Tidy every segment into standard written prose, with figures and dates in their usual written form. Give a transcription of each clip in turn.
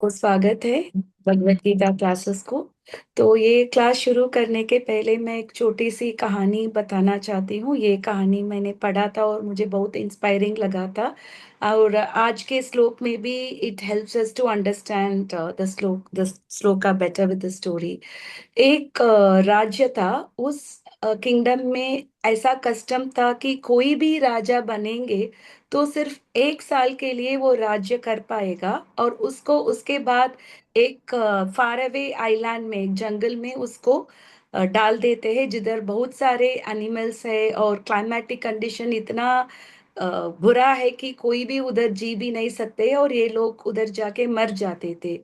सबको स्वागत है भगवत गीता क्लासेस को। तो ये क्लास शुरू करने के पहले मैं एक छोटी सी कहानी बताना चाहती हूँ। ये कहानी मैंने पढ़ा था और मुझे बहुत इंस्पायरिंग लगा था। और आज के श्लोक में भी it helps us to understand the shloka better with the story. एक राज्य था। उस किंगडम में ऐसा कस्टम था कि कोई भी राजा बनेंगे तो सिर्फ 1 साल के लिए वो राज्य कर पाएगा, और उसको उसके बाद एक फार अवे आइलैंड में, एक जंगल में उसको डाल देते हैं, जिधर बहुत सारे एनिमल्स है और क्लाइमेटिक कंडीशन इतना बुरा है कि कोई भी उधर जी भी नहीं सकते, और ये लोग उधर जाके मर जाते थे।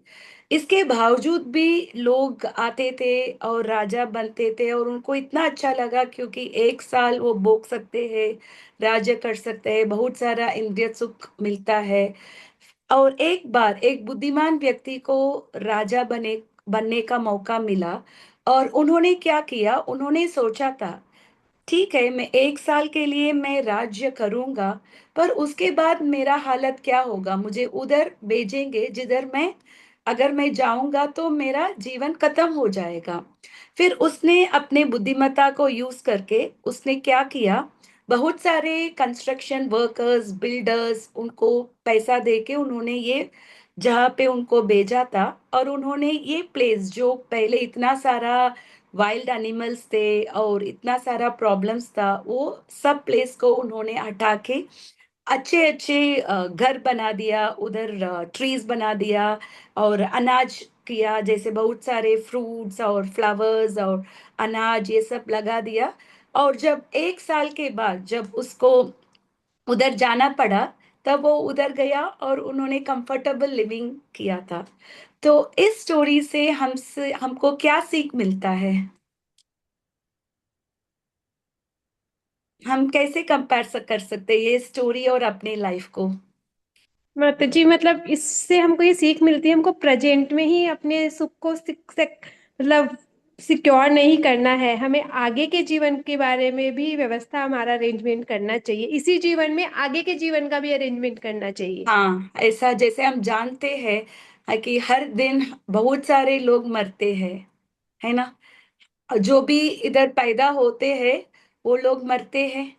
इसके बावजूद भी लोग आते थे और राजा बनते थे, और उनको इतना अच्छा लगा क्योंकि 1 साल वो भोग सकते हैं, राज्य कर सकते हैं, बहुत सारा इंद्रिय सुख मिलता है। और एक बार एक बुद्धिमान व्यक्ति को राजा बनने का मौका मिला। और उन्होंने क्या किया, उन्होंने सोचा था, ठीक है, मैं 1 साल के लिए मैं राज्य करूंगा, पर उसके बाद मेरा हालत क्या होगा, मुझे उधर भेजेंगे जिधर मैं, अगर मैं जाऊंगा तो मेरा जीवन खत्म हो जाएगा। फिर उसने अपने बुद्धिमत्ता को यूज करके उसने क्या किया, बहुत सारे कंस्ट्रक्शन वर्कर्स, बिल्डर्स, उनको पैसा देके उन्होंने ये जहाँ पे उनको भेजा था, और उन्होंने ये प्लेस जो पहले इतना सारा वाइल्ड एनिमल्स थे और इतना सारा प्रॉब्लम्स था, वो सब प्लेस को उन्होंने हटा के अच्छे अच्छे घर बना दिया, उधर ट्रीज बना दिया, और अनाज किया, जैसे बहुत सारे फ्रूट्स और फ्लावर्स और अनाज ये सब लगा दिया। और जब 1 साल के बाद जब उसको उधर जाना पड़ा, तब वो उधर गया और उन्होंने कंफर्टेबल लिविंग किया था। तो इस स्टोरी से हमको क्या सीख मिलता है, हम कैसे कंपेयर कर सकते हैं ये स्टोरी और अपने लाइफ को। माता जी, मतलब इससे हमको ये सीख मिलती है, हमको प्रेजेंट में ही अपने सुख को मतलब सिक्योर नहीं करना है। हमें आगे के जीवन के बारे में भी व्यवस्था, हमारा अरेंजमेंट करना चाहिए। इसी जीवन में आगे के जीवन का भी अरेंजमेंट करना चाहिए। हाँ, ऐसा जैसे हम जानते हैं कि हर दिन बहुत सारे लोग मरते हैं, है ना। जो भी इधर पैदा होते हैं वो लोग मरते हैं।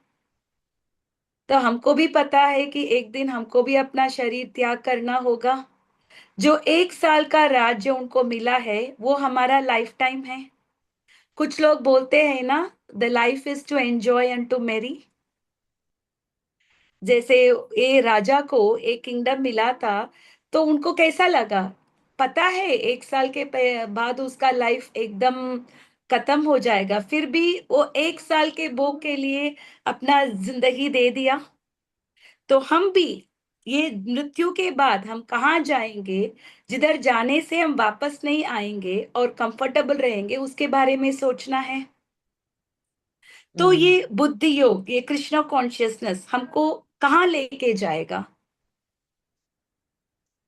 तो हमको भी पता है कि एक दिन हमको भी अपना शरीर त्याग करना होगा। जो 1 साल का राज्य उनको मिला है वो हमारा लाइफ टाइम है। कुछ लोग बोलते हैं ना, the life is to enjoy and to marry. जैसे ये राजा को एक किंगडम मिला था, तो उनको कैसा लगा, पता है 1 साल के बाद उसका लाइफ एकदम खत्म हो जाएगा, फिर भी वो 1 साल के भोग के लिए अपना जिंदगी दे दिया। तो हम भी ये मृत्यु के बाद हम कहाँ जाएंगे, जिधर जाने से हम वापस नहीं आएंगे और कंफर्टेबल रहेंगे, उसके बारे में सोचना है। तो हम्म। ये बुद्धि योग, ये कृष्ण कॉन्शियसनेस हमको कहाँ लेके जाएगा।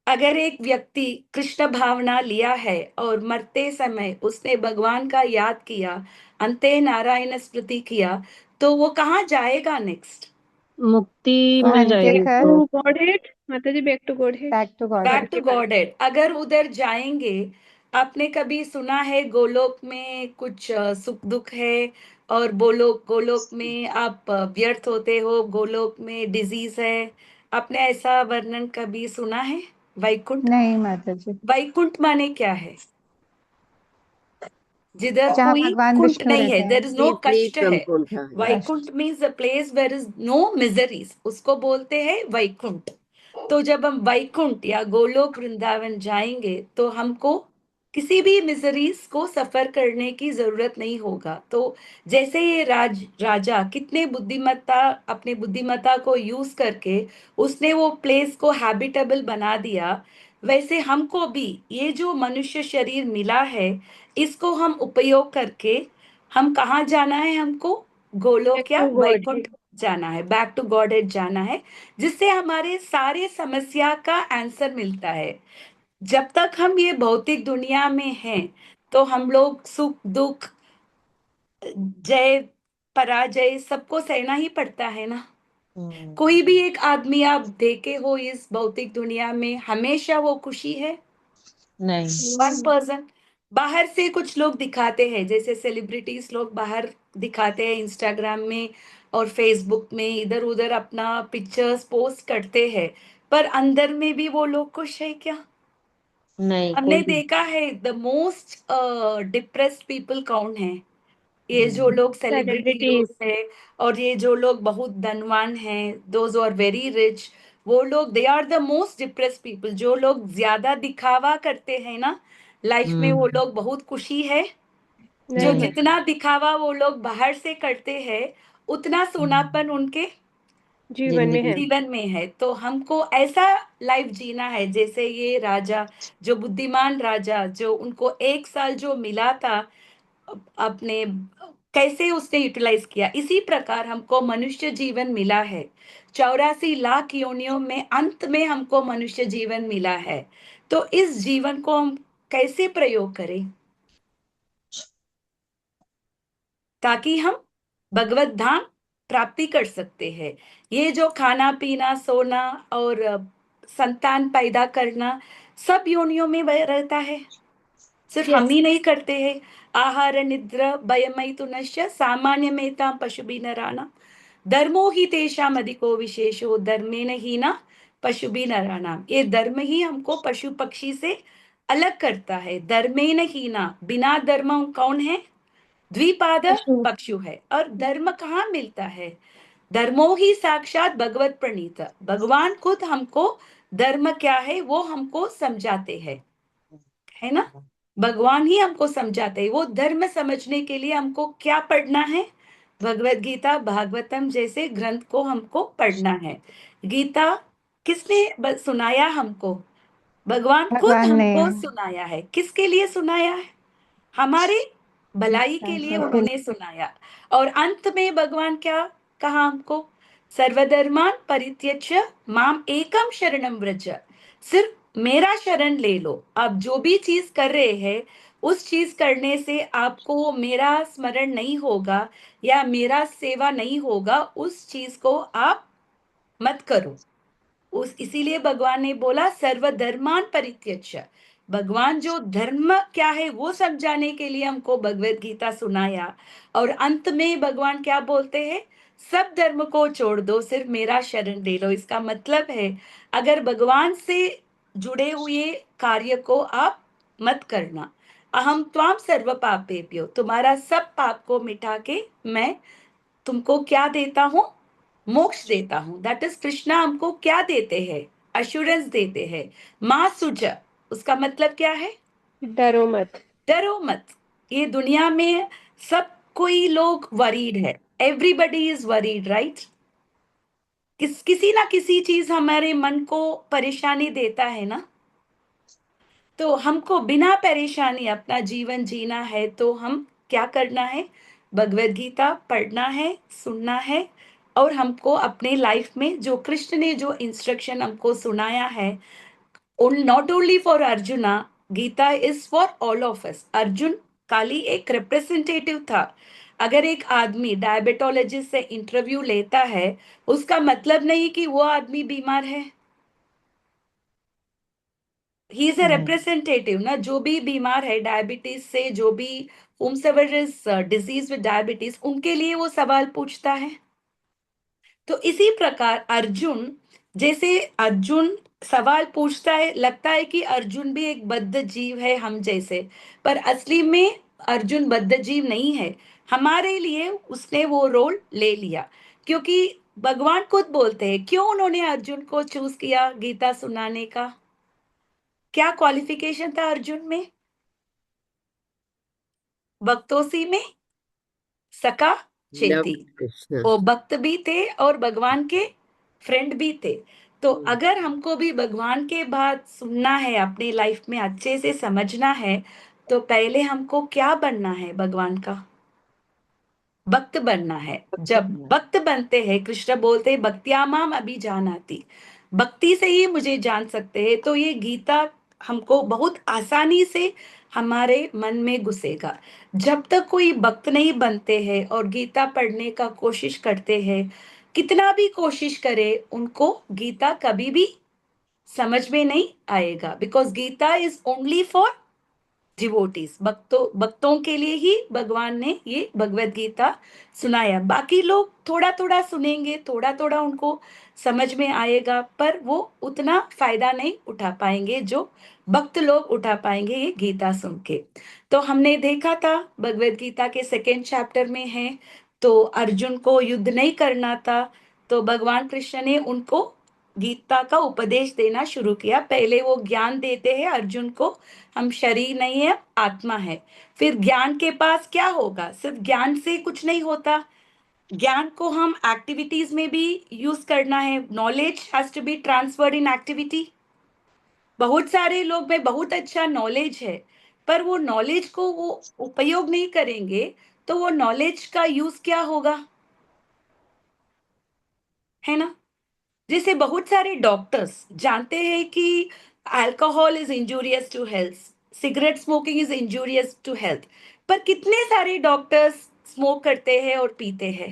अगर एक व्यक्ति कृष्ण भावना लिया है और मरते समय उसने भगवान का याद किया, अंते नारायण स्मृति किया, तो वो कहाँ जाएगा नेक्स्ट। मुक्ति मिल जाएगी टू उसको। Godhead. माता जी, back to godhead. Back to god back है। टू गॉडेड, अगर उधर जाएंगे। आपने कभी सुना है गोलोक में कुछ सुख दुख है, और गोलोक गोलोक में आप व्यर्थ होते हो, गोलोक में डिजीज है। आपने ऐसा वर्णन कभी सुना है, वैकुंठ। नहीं माता जी। वैकुंठ माने क्या है, जिधर जहाँ कोई भगवान कुंठ विष्णु नहीं है, रहते हैं। देर इज नो विपरीत कष्ट है। ब्रह्मकुंठ है। कष्ट। Vaikuntha means the place where is no miseries, उसको बोलते हैं वैकुंठ। तो जब हम वैकुंठ या गोलोक वृंदावन जाएंगे तो हमको किसी भी मिजरीज को सफर करने की जरूरत नहीं होगा। तो जैसे ये राजा कितने बुद्धिमत्ता, अपने बुद्धिमत्ता को यूज करके उसने वो प्लेस को हैबिटेबल बना दिया, वैसे हमको भी ये जो मनुष्य शरीर मिला है, इसको हम उपयोग करके हम कहाँ जाना है, हमको बैक गोलोक या टू गॉड वैकुंठ हेड। जाना है, बैक टू गॉडेड जाना है, जिससे हमारे सारे समस्या का आंसर मिलता है। जब तक हम ये भौतिक दुनिया में हैं, तो हम लोग सुख दुख, जय पराजय सबको सहना ही पड़ता है ना। कोई भी एक आदमी आप देखे हो इस भौतिक दुनिया में, हमेशा वो खुशी है। नहीं। 1%। बाहर से कुछ लोग दिखाते हैं, जैसे सेलिब्रिटीज लोग बाहर दिखाते हैं इंस्टाग्राम में और फेसबुक में, इधर उधर अपना पिक्चर्स पोस्ट करते हैं, पर अंदर में भी वो लोग खुश है क्या? नहीं, हमने कोई देखा है द मोस्ट डिप्रेस्ड पीपल कौन है? ये जो नहीं। लोग सेलिब्रिटी लोग सेलिब्रिटीज। हैं, और ये जो लोग बहुत धनवान हैं, दोज आर वेरी रिच, वो लोग they are the most depressed people. जो लोग ज्यादा दिखावा करते हैं ना लाइफ में, वो हम्म। लोग बहुत खुशी है। जो नहीं नहीं। है। जितना दिखावा वो लोग बाहर से करते हैं, उतना सोनापन उनके जीवन में जिंदगी। है। जीवन में है। तो हमको ऐसा लाइफ जीना है जैसे ये राजा, जो बुद्धिमान राजा, जो उनको 1 साल जो मिला था, अपने कैसे उसने यूटिलाइज किया, इसी प्रकार हमको मनुष्य जीवन मिला है। 84 लाख योनियों में अंत में हमको मनुष्य जीवन मिला है। तो इस जीवन को हम कैसे प्रयोग करें ताकि हम भगवत धाम प्राप्ति कर सकते हैं? ये जो खाना पीना सोना और संतान पैदा करना, सब योनियों में वह रहता है, सिर्फ हम यस। ही नहीं करते हैं। आहार निद्रा भयमैथुनश्च सामान्यमेतां पशुभिः नराणाम् धर्मो हि तेषाम् अधिको विशेषो धर्मेण हीना पशुभिः नराणाम्। ये धर्म ही हमको पशु पक्षी से अलग करता है। धर्मेण हीना, बिना धर्म कौन है? द्विपाद पशु। पक्षु है। और धर्म कहाँ मिलता है? धर्मो ही साक्षात भगवत प्रणीत। भगवान खुद हमको धर्म क्या है वो हमको समझाते हैं, है ना? भगवान ही हमको समझाते हैं। वो धर्म समझने के लिए हमको क्या पढ़ना है? भगवत गीता भागवतम जैसे ग्रंथ को हमको पढ़ना है। गीता किसने सुनाया हमको? भगवान खुद भगवान ने। हमको सुनाया है। किसके लिए सुनाया है? हमारे भलाई के लिए बिल- उन्होंने सुनाया। और अंत में भगवान क्या कहा हमको? सर्वधर्मान परित्यज्य माम एकम शरणम व्रज। सिर्फ मेरा शरण ले लो। आप जो भी चीज कर रहे हैं, उस चीज करने से आपको मेरा स्मरण नहीं होगा या मेरा सेवा नहीं होगा, उस चीज को आप मत करो। उस इसीलिए भगवान ने बोला सर्वधर्मान परित्यज्य। भगवान जो धर्म क्या है वो समझाने के लिए हमको भगवत गीता सुनाया। और अंत में भगवान क्या बोलते हैं? सब धर्म को छोड़ दो, सिर्फ मेरा शरण ले लो। इसका मतलब है, अगर भगवान से जुड़े हुए कार्य को आप मत करना। अहम त्वाम सर्व पापेभ्यो, तुम्हारा सब पाप को मिटा के मैं तुमको क्या देता हूँ? मोक्ष देता हूँ। दैट इज कृष्णा हमको क्या देते हैं? अश्योरेंस देते हैं। माँ सुज, उसका मतलब क्या है? डरो मत। डरो मत। ये दुनिया में सब कोई लोग वरीड है। Everybody is worried, right? किसी ना किसी चीज हमारे मन को परेशानी देता है ना। तो हमको बिना परेशानी अपना जीवन जीना है, तो हम क्या करना है? भगवत गीता पढ़ना है, सुनना है, और हमको अपने लाइफ में जो कृष्ण ने जो इंस्ट्रक्शन हमको सुनाया है, not only for Arjuna, Gita is for all of us. Arjun खाली एक रिप्रेजेंटेटिव था। अगर एक आदमी डायबिटोलॉजिस्ट से इंटरव्यू लेता है, उसका मतलब नहीं कि वो आदमी बीमार है। ही इज ए नहीं। रिप्रेजेंटेटिव ना। जो भी बीमार है डायबिटीज से, जो भी whomsoever is disease with diabetes, उनके लिए वो सवाल पूछता है। तो इसी प्रकार अर्जुन, जैसे अर्जुन सवाल पूछता है, लगता है कि अर्जुन भी एक बद्ध जीव है हम जैसे, पर असली में अर्जुन बद्ध जीव नहीं है। हमारे लिए उसने वो रोल ले लिया, क्योंकि भगवान खुद बोलते हैं क्यों उन्होंने अर्जुन को चूज किया गीता सुनाने का। क्या क्वालिफिकेशन था अर्जुन में? भक्तोसी में सका लव चेती। कृष्ण। वो भक्त भी थे और भगवान के फ्रेंड भी थे। तो अगर हमको भी भगवान के बात सुनना है, अपनी लाइफ में अच्छे से समझना है, तो पहले हमको क्या बनना है? भगवान का भक्त बनना है। जब भक्त बनते हैं, कृष्ण बोलते हैं भक्त्यामाम अभिजानाति, भक्ति से ही मुझे जान सकते हैं। तो ये गीता हमको बहुत आसानी से हमारे मन में घुसेगा। जब तक कोई भक्त नहीं बनते हैं और गीता पढ़ने का कोशिश करते हैं, कितना भी कोशिश करे, उनको गीता कभी भी समझ में नहीं आएगा, because Gita is only for devotees, भक्तों के लिए ही भगवान ने ये भगवत गीता सुनाया। बाकी लोग थोड़ा थोड़ा सुनेंगे, थोड़ा थोड़ा उनको समझ में आएगा, पर वो उतना फायदा नहीं उठा पाएंगे जो भक्त लोग उठा पाएंगे ये गीता सुन के। तो हमने देखा था भगवत गीता के सेकेंड चैप्टर में है, तो अर्जुन को युद्ध नहीं करना था, तो भगवान कृष्ण ने उनको गीता का उपदेश देना शुरू किया। पहले वो ज्ञान देते हैं अर्जुन को, हम शरीर नहीं है, आत्मा है। फिर ज्ञान के पास क्या होगा, सिर्फ ज्ञान से कुछ नहीं होता, ज्ञान को हम एक्टिविटीज में भी यूज करना है। Knowledge has to be transferred in activity. बहुत सारे लोग में बहुत अच्छा नॉलेज है, पर वो नॉलेज को वो उपयोग नहीं करेंगे, तो वो नॉलेज का यूज क्या होगा, है ना। जैसे बहुत सारे डॉक्टर्स जानते हैं कि alcohol is injurious to health, cigarette smoking is injurious to health, पर कितने सारे डॉक्टर्स स्मोक करते हैं और पीते हैं।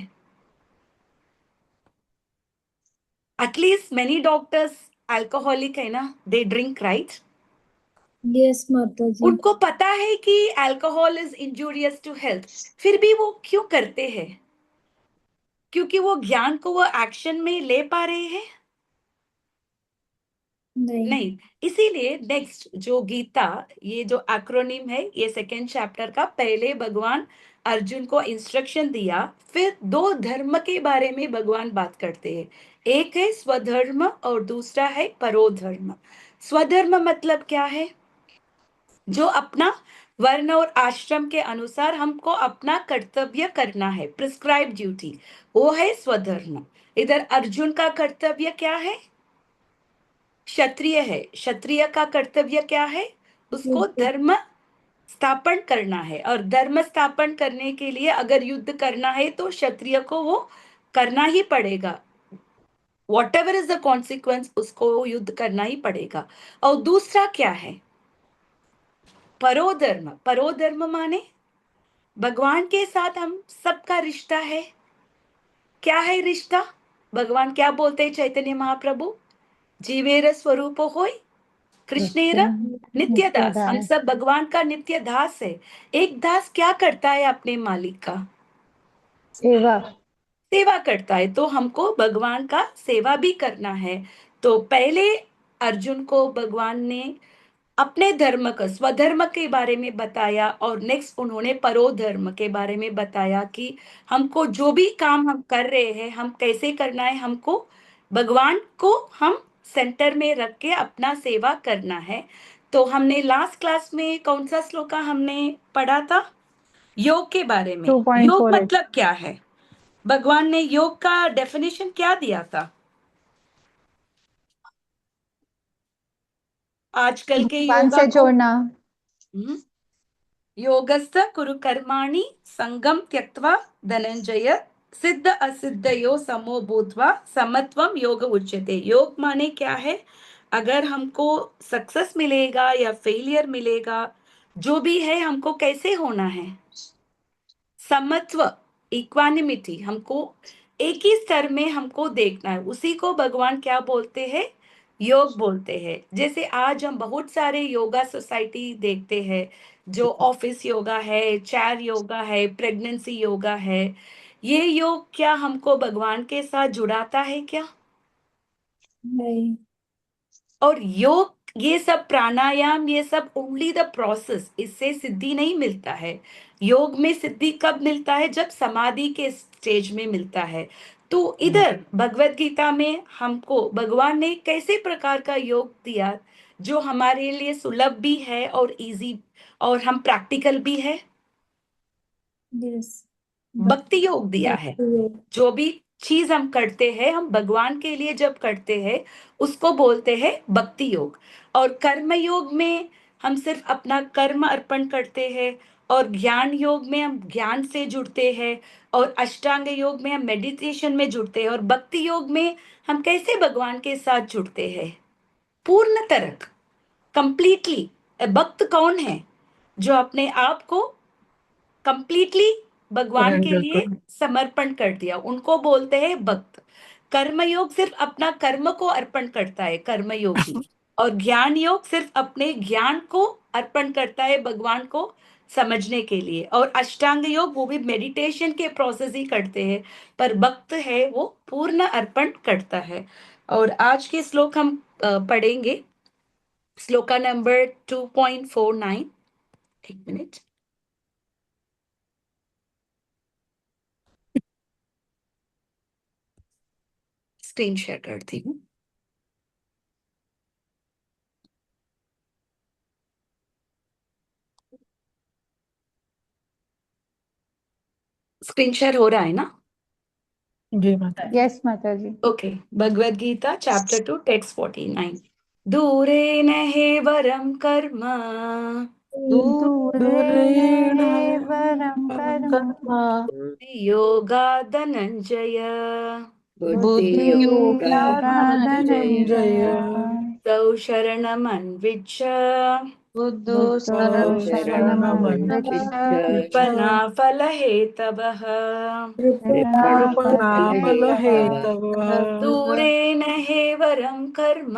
एटलीस्ट मेनी डॉक्टर्स अल्कोहलिक है ना, दे ड्रिंक, राइट। यस माता जी। उनको पता है कि alcohol is injurious to health, फिर भी वो क्यों करते हैं, क्योंकि वो ज्ञान को वो एक्शन में ले पा रहे हैं, नहीं। नहीं। इसीलिए नेक्स्ट जो गीता, ये जो एक्रोनिम है, ये सेकेंड चैप्टर का पहले भगवान अर्जुन को इंस्ट्रक्शन दिया, फिर दो धर्म के बारे में भगवान बात करते हैं। एक है स्वधर्म और दूसरा है परोधर्म। स्वधर्म मतलब क्या है, जो अपना वर्ण और आश्रम के अनुसार हमको अपना कर्तव्य करना है, प्रिस्क्राइब ड्यूटी, वो है स्वधर्म। इधर अर्जुन का कर्तव्य क्या है, क्षत्रिय है, क्षत्रिय का कर्तव्य क्या है, उसको युद्ध। धर्म स्थापन करना है। और धर्म स्थापन करने के लिए अगर युद्ध करना है तो क्षत्रिय को वो करना ही पड़ेगा, what ever is the consequence, उसको युद्ध करना ही पड़ेगा। और दूसरा क्या है, परोधर्म। परोधर्म माने भगवान के साथ हम सबका रिश्ता है। क्या है रिश्ता, भगवान क्या बोलते हैं चैतन्य महाप्रभु, जीवेर स्वरूप होय कृष्णेर नित्य नित्य दास, हम दास। सब भगवान का नित्य दास है। एक दास क्या करता है अपने मालिक का, सेवा। सेवा करता है, तो हमको भगवान का सेवा भी करना है। तो पहले अर्जुन को भगवान ने अपने धर्म का, स्वधर्म के बारे में बताया, और नेक्स्ट उन्होंने परोधर्म के बारे में बताया कि हमको जो भी काम हम कर रहे हैं हम कैसे करना है, हमको भगवान को हम सेंटर में रख के अपना सेवा करना है। तो हमने लास्ट क्लास में कौन सा श्लोका हमने पढ़ा था, योग के बारे में। योग 2.48। मतलब क्या है, भगवान ने योग का डेफिनेशन क्या दिया था, आजकल के भगवान योगा से को। जोड़ना। योगस्थ कुरु कर्माणि संगम त्यक्त्वा धनंजय सिद्ध असिद्धयो समो भूत्वा समत्वम योग उच्यते। योग माने क्या है, अगर हमको सक्सेस मिलेगा या फेलियर मिलेगा, जो भी है हमको कैसे होना है, समत्व, इक्वानिमिटी, हमको एक ही स्तर में हमको देखना है, उसी को भगवान क्या बोलते हैं, योग बोलते हैं। जैसे आज हम बहुत सारे योगा सोसाइटी देखते हैं, जो ऑफिस योगा है, चेयर योगा है, प्रेगनेंसी योगा है, ये योग क्या हमको भगवान के साथ जुड़ाता है क्या। नहीं। और योग, ये सब प्राणायाम, ये सब ओनली द प्रोसेस, इससे सिद्धि नहीं मिलता है। योग में सिद्धि कब मिलता है, जब समाधि के स्टेज में मिलता है। तो इधर भगवत गीता में हमको भगवान ने कैसे प्रकार का योग दिया, जो हमारे लिए सुलभ भी है और इजी, और हम प्रैक्टिकल भी है, यस। भक्ति योग दिया है। भक्ति योग। जो भी चीज हम करते हैं, हम भगवान के लिए जब करते हैं, उसको बोलते हैं भक्ति योग। और कर्म योग में हम सिर्फ अपना कर्म अर्पण करते हैं, और ज्ञान योग में हम ज्ञान से जुड़ते हैं, और अष्टांग योग में हम मेडिटेशन में जुड़ते हैं, और भक्ति योग में हम कैसे भगवान के साथ जुड़ते हैं, पूर्ण तरह, कंप्लीटली। भक्त कौन है, जो अपने आप को कंप्लीटली भगवान के सरेंडर लिए करो। समर्पण कर दिया, उनको बोलते हैं भक्त। कर्मयोग सिर्फ अपना कर्म को अर्पण करता है कर्मयोगी, और ज्ञान योग सिर्फ अपने ज्ञान को अर्पण करता है भगवान को समझने के लिए। और अष्टांग योग वो भी मेडिटेशन के प्रोसेस ही करते हैं, पर भक्त है वो पूर्ण अर्पण करता है। और आज के श्लोक हम पढ़ेंगे, श्लोका नंबर 2.49। एक मिनट, स्क्रीन शेयर करती हूँ। स्क्रीन शेयर हो रहा है ना? जी माता जी। यस माता जी। Okay, Bhagavad Gita chapter 2 text 49। दूरेण हे वरम कर्म दूरेण दूरेण हे वरं कर्म कर्म योगा धनंजय बुद्धियोगाधनंजय बुद्धियोगाधनञ्जय तौ शरणमन्विच्छ बुद्धो बुद्धो शरणमन्विच्छ कृपणा फलहेतवः। कृपणाफलहेतवः दूरेण हे वरं कर्म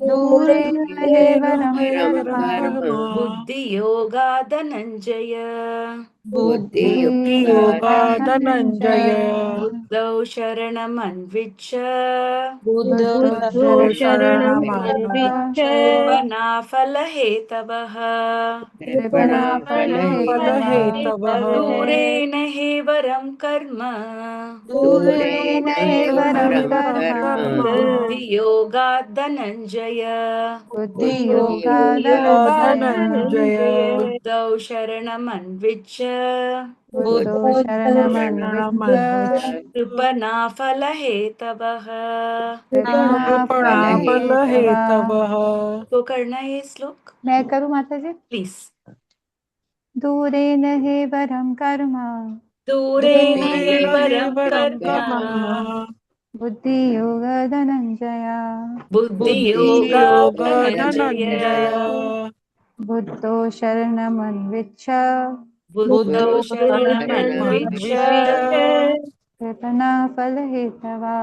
दूरेण हे वरं कर्म कर्म बुद्धियोगा धनंजय बुद्धियोगाधनंजय बुद्धियोगाधनञ्जय बुद्धौ शरणमन्विच्छ बुद्धो बुद्धो शरणमन्विच्छ कृपणा फलहेतवः। कृपणाफलहेतवः फलहेतवः दूरेण हे वरं कर्म दूरेण हे वरं कर्म कर्म बुद्धियोगा धनंजय बुद्धियोगाधनंजय बुद्धौ शरणमन्विच्छ बुद्धो शरणमन्विच्छ कृपणा फलहेतवः। कृपणाफलहेतवः। फलहेतवः। तो करना है ये श्लोक मैं करूँ माता जी? प्लीज। दूरेण हे वरं कर्म दूरेण हे वरं वरं कर्म कर्म बुद्धियोगधनञ्जय बुद्धियोगा धनंजय बुद्धियोगाधनंजय बुद्धो शरणमन्विच्छ बुद्धौ बुद्धो शरणमन्विच्छ शरणमन्विष्य कृपणाफलहेतवा।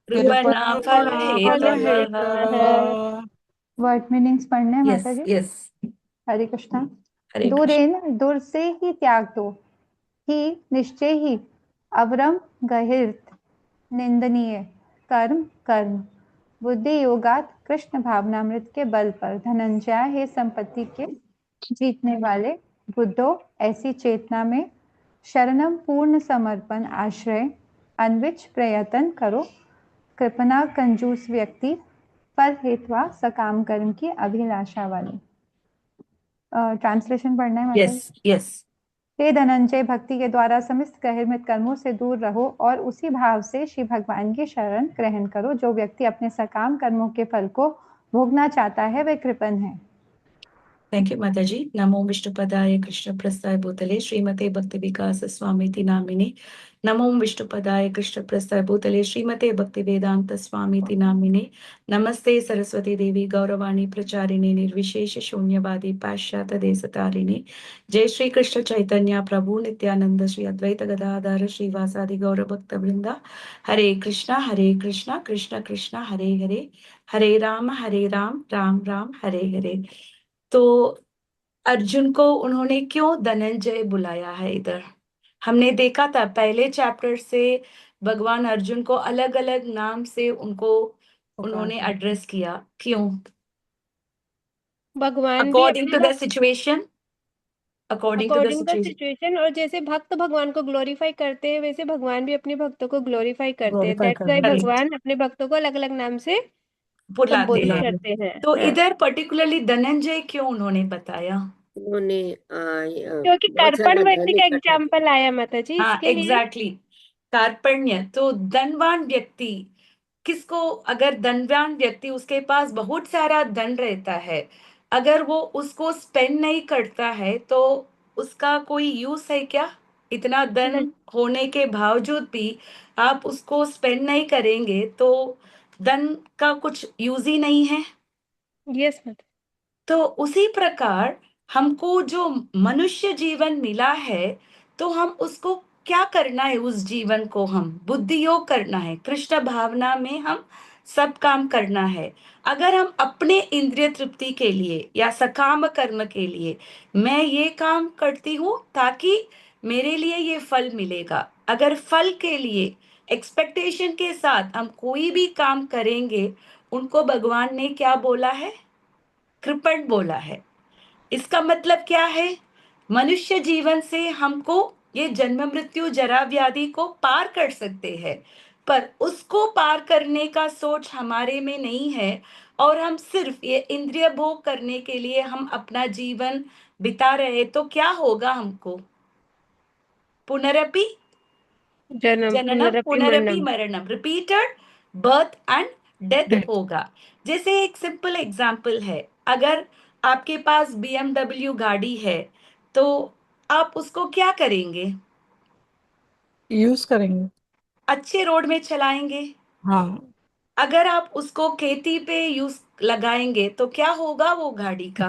कृपणा फलहेतवः। फलहेतवः। वर्ड मीनिंग्स पढ़ने हैं यस माता जी। यस, हरे कृष्णा। हरे कृष्ण। दूरेन दूर से ही त्याग दो, ही निश्चय ही अवरम गहिर्त निंदनीय कर्म कर्म बुद्धि योगात कृष्ण भावनामृत के बल पर धनंजय है संपत्ति के जीतने वाले। बुद्धो ऐसी चेतना में शरणम पूर्ण समर्पण आश्रय अन्विच प्रयत्न करो। कृपणा कंजूस व्यक्ति फल हेतवा सकाम कर्म की अभिलाषा वाले। ट्रांसलेशन पढ़ना है माता जी। यस यस, हे धनंजय, भक्ति के द्वारा समस्त गहिर्मित कर्मों से दूर रहो और उसी भाव से श्री भगवान की शरण ग्रहण करो। जो व्यक्ति अपने सकाम कर्मों के फल को भोगना चाहता है वह कृपण है। थैंक यू माता जी। नमो विष्णुपदाय कृष्ण प्रस्थाय भूतले श्रीमते भक्ति विकास स्वामीति नामिने। नमो विष्णुपदाय कृष्ण प्रस्थाय भूतले श्रीमते भक्ति वेदांत स्वामीति नामिने। नमस्ते सरस्वती देवी गौरवाणी प्रचारिणे निर्विशेष शून्यवादी पाश्चात्य देशतारिणे। जय श्री कृष्ण चैतन्य प्रभु नित्यानंद श्री अद्वैत गदाधर श्रीवासादि गौर भक्त वृंदा। हरे कृष्णा कृष्ण कृष्ण हरे हरे, हरे राम राम राम हरे हरे। तो अर्जुन को उन्होंने क्यों धनंजय बुलाया है इधर? हमने देखा था पहले चैप्टर से भगवान अर्जुन को अलग अलग नाम से उनको उन्होंने एड्रेस किया। क्यों? भगवान भी अकॉर्डिंग अपने to the bhakt situation, according to the according the situation. Situation, और जैसे भक्त भगवान को ग्लोरीफाई करते हैं वैसे भगवान भी अपने भक्तों को ग्लोरीफाई करते हैं। ग्लोरीफाई दैट्स वाई करना करेक्ट, भगवान अपने भक्तों को अलग अलग नाम से बुलाते संबोधित हैं। करते हैं। तो हाँ। इधर पर्टिकुलरली धनंजय क्यों उन्होंने बताया? उन्होंने क्योंकि बहुत कर्पण सारा व्यक्ति धन का इकट्ठा किया। एग्जाम्पल आया माता जी हाँ इसके लिए। एग्जैक्टली, कार्पण्य। तो धनवान व्यक्ति किसको, अगर धनवान व्यक्ति उसके पास बहुत सारा धन रहता है, अगर वो उसको स्पेंड नहीं करता है तो उसका कोई यूज है क्या? इतना धन होने के बावजूद भी आप उसको स्पेंड नहीं करेंगे तो धन का कुछ यूज ही नहीं है। यस माता। तो उसी प्रकार हमको जो मनुष्य जीवन मिला है, तो हम उसको क्या करना है उस जीवन को, हम बुद्धि योग करना है, कृष्ण भावना में हम सब काम करना है। अगर हम अपने इंद्रिय तृप्ति के लिए या सकाम कर्म के लिए मैं ये काम करती हूँ ताकि मेरे लिए ये फल मिलेगा, अगर फल के लिए एक्सपेक्टेशन के साथ हम कोई भी काम करेंगे, उनको भगवान ने क्या बोला है? कृपण बोला है। इसका मतलब क्या है? मनुष्य जीवन से हमको ये जन्म मृत्यु जरा व्याधि को पार कर सकते हैं, पर उसको पार करने का सोच हमारे में नहीं है, और हम सिर्फ ये इंद्रिय भोग करने के लिए हम अपना जीवन बिता रहे, तो क्या होगा हमको? पुनरपि जन्म जननम पुनरपि पुनरपि मरणम। मरणम, repeated birth and death Death. होगा। जैसे एक सिंपल एग्जांपल है, अगर आपके पास बीएमडब्ल्यू गाड़ी है, तो आप उसको क्या करेंगे? यूज करेंगे। अच्छे रोड में चलाएंगे। हाँ, अगर आप उसको खेती पे यूज लगाएंगे तो क्या होगा वो गाड़ी का?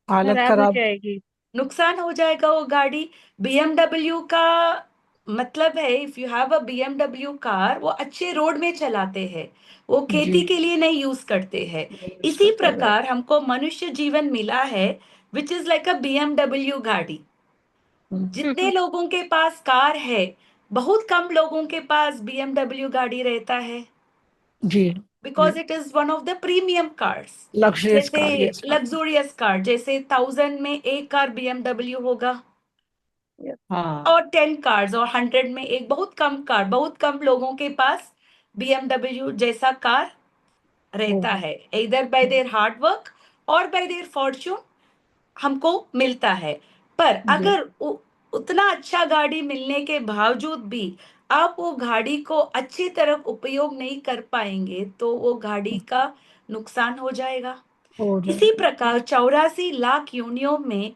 हालत खराब हो खराब। जाएगी। नुकसान हो जाएगा वो गाड़ी। बीएमडब्ल्यू का मतलब है, if you have a BMW car, वो अच्छे रोड में चलाते हैं, वो जी, खेती के लिए नहीं यूज करते हैं। यूज इसी करते हैं। प्रकार हमको मनुष्य जीवन मिला है, which is like a BMW गाड़ी। जितने हम्म। लोगों के पास कार है, बहुत कम लोगों के पास बीएमडब्ल्यू गाड़ी रहता है, जी, जी। Because it is one of the premium cars. Luxurious जैसे कार, यस मैम। लग्जूरियस कार, जैसे 1000 में एक कार बीएमडब्ल्यू होगा, हाँ। और 10 कार्स, और 100 में एक, बहुत कम कार, बहुत कम लोगों के पास बीएमडब्ल्यू जैसा कार रहता होगा। है। इधर बाय देयर हार्ड वर्क और बाय देयर फॉर्च्यून हमको मिलता है। पर जी, अगर उतना अच्छा गाड़ी मिलने के बावजूद भी आप वो गाड़ी को अच्छी तरह उपयोग नहीं कर पाएंगे, तो वो गाड़ी का नुकसान हो जाएगा। हो इसी जाएगा। प्रकार 84 लाख योनियों में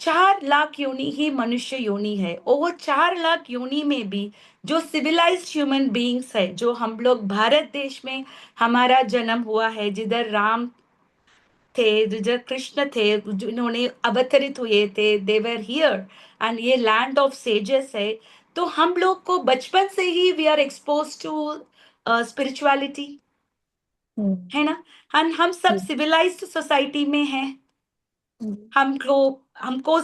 4 लाख योनि ही मनुष्य योनि है, और वो 4 लाख योनि में भी जो सिविलाइज्ड ह्यूमन बीइंग्स है, जो हम लोग भारत देश में हमारा जन्म हुआ है, जिधर राम थे, जिधर कृष्ण थे, जिन्होंने अवतरित हुए थे, देवर हियर, एंड ये लैंड ऑफ सेजेस है। तो हम लोग को बचपन से ही we are expose to spirituality, hmm, है ना? हम सब जी, सिविलाइज्ड सोसाइटी में हैं। हम्म, हमको हमको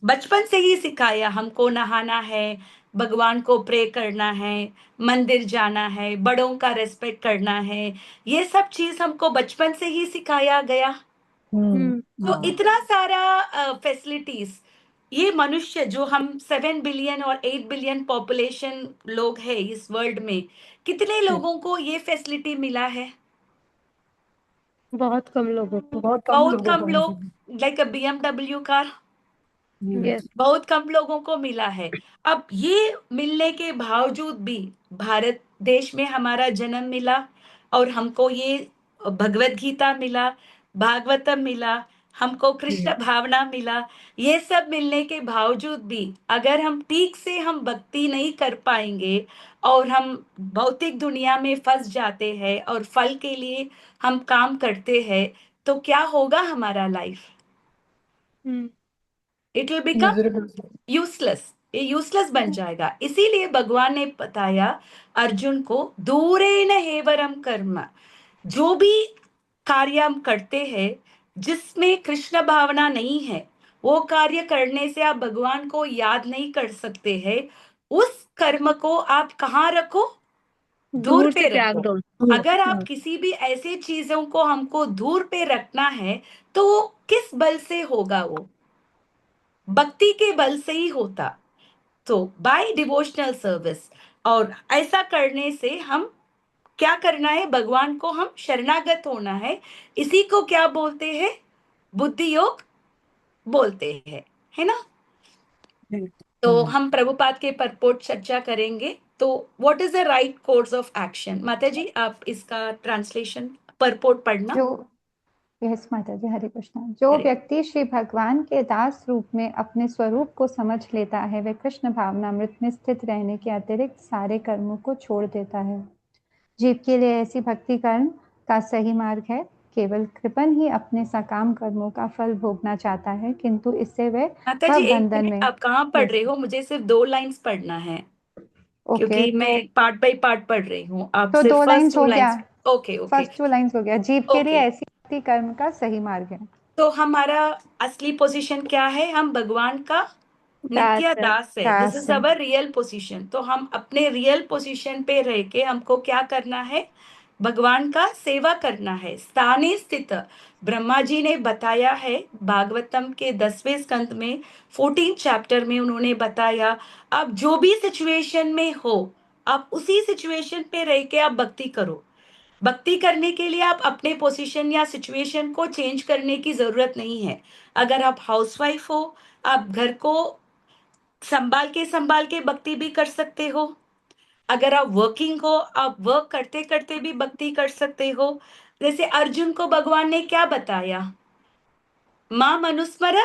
बचपन से ही सिखाया, हमको नहाना है, भगवान को प्रे करना है, मंदिर जाना है, बड़ों का रेस्पेक्ट करना है, ये सब चीज हमको बचपन से ही सिखाया गया। तो हाँ, इतना सारा फैसिलिटीज, ये मनुष्य जो हम 7 बिलियन और 8 बिलियन पॉपुलेशन लोग हैं इस वर्ल्ड में, कितने जी, लोगों को ये फैसिलिटी मिला है? बहुत कम लोगों को। बहुत कम बहुत लोगों कम को लोग। मिली। लाइक अ बीएमडब्ल्यू कार जी, यस। बहुत कम लोगों को मिला है। अब ये मिलने के बावजूद भी भारत देश में हमारा जन्म मिला, और हमको ये भगवत गीता मिला, भागवतम मिला, हमको कृष्ण जी, भावना मिला। ये सब मिलने के बावजूद भी अगर हम ठीक से हम भक्ति नहीं कर पाएंगे, और हम भौतिक दुनिया में फंस जाते हैं और फल के लिए हम काम करते हैं, तो क्या होगा हमारा life? Hmm. It will become miserable. Useless. ये यूजलेस बन जाएगा। इसीलिए भगवान ने बताया अर्जुन को, दूरेन हेवरम कर्म, जो भी कार्य हम करते हैं जिसमें कृष्ण भावना नहीं है, वो कार्य करने से आप भगवान को याद नहीं कर सकते हैं। उस कर्म को आप कहाँ रखो? दूर दूर पे से त्याग रखो। दो। अगर आप किसी भी ऐसे चीजों को हमको दूर पे रखना है, तो वो किस बल से होगा? वो भक्ति के बल से ही होता। तो बाय डिवोशनल सर्विस, और ऐसा करने से हम क्या करना है? भगवान को हम शरणागत होना है। इसी को क्या बोलते हैं? बुद्धि योग बोलते हैं, है ना? जी, तो हम प्रभुपाद के परपोट चर्चा करेंगे। तो what is the right course of action? माता जी, आप इसका ट्रांसलेशन परपोट पढ़ना। जो यस माता जी, हरे कृष्णा। जो अरे, व्यक्ति श्री भगवान के दास रूप में अपने स्वरूप को समझ लेता है, वह कृष्ण भावनामृत में स्थित रहने के अतिरिक्त सारे कर्मों को छोड़ देता है। जीव के लिए ऐसी भक्ति कर्म का सही मार्ग है। केवल कृपण ही अपने सकाम कर्मों का फल भोगना चाहता है, किंतु इससे वह माता जी एक बंधन मिनट, में। आप कहाँ पढ़ यस। रहे हो? मुझे सिर्फ 2 लाइंस पढ़ना है, ओके, क्योंकि मैं पार्ट बाय पार्ट पढ़ रही हूँ। आप तो सिर्फ दो फर्स्ट लाइन्स टू हो गया। Lines okay okay first 2 lines हो गया। जीव के लिए ओके। ऐसी भक्ति कर्म का सही मार्ग है। तो हमारा असली पोजीशन क्या है? हम भगवान का नित्य दास है। दास है। दिस दास इज है। अवर रियल पोजीशन। तो हम अपने रियल पोजीशन पे रह के हमको क्या करना है? भगवान का सेवा करना है। स्थाने स्थित ब्रह्मा जी ने बताया है भागवतम के 10वें स्कंद में 14 चैप्टर में उन्होंने बताया, आप जो भी सिचुएशन में हो, आप उसी सिचुएशन पे रह के आप भक्ति करो। भक्ति करने के लिए आप अपने पोजीशन या सिचुएशन को चेंज करने की जरूरत नहीं है। अगर आप हाउसवाइफ हो, आप घर को संभाल के भक्ति भी कर सकते हो। अगर आप वर्किंग हो, आप वर्क करते करते भी भक्ति कर सकते हो। जैसे अर्जुन को भगवान ने क्या बताया? मां मनुस्मर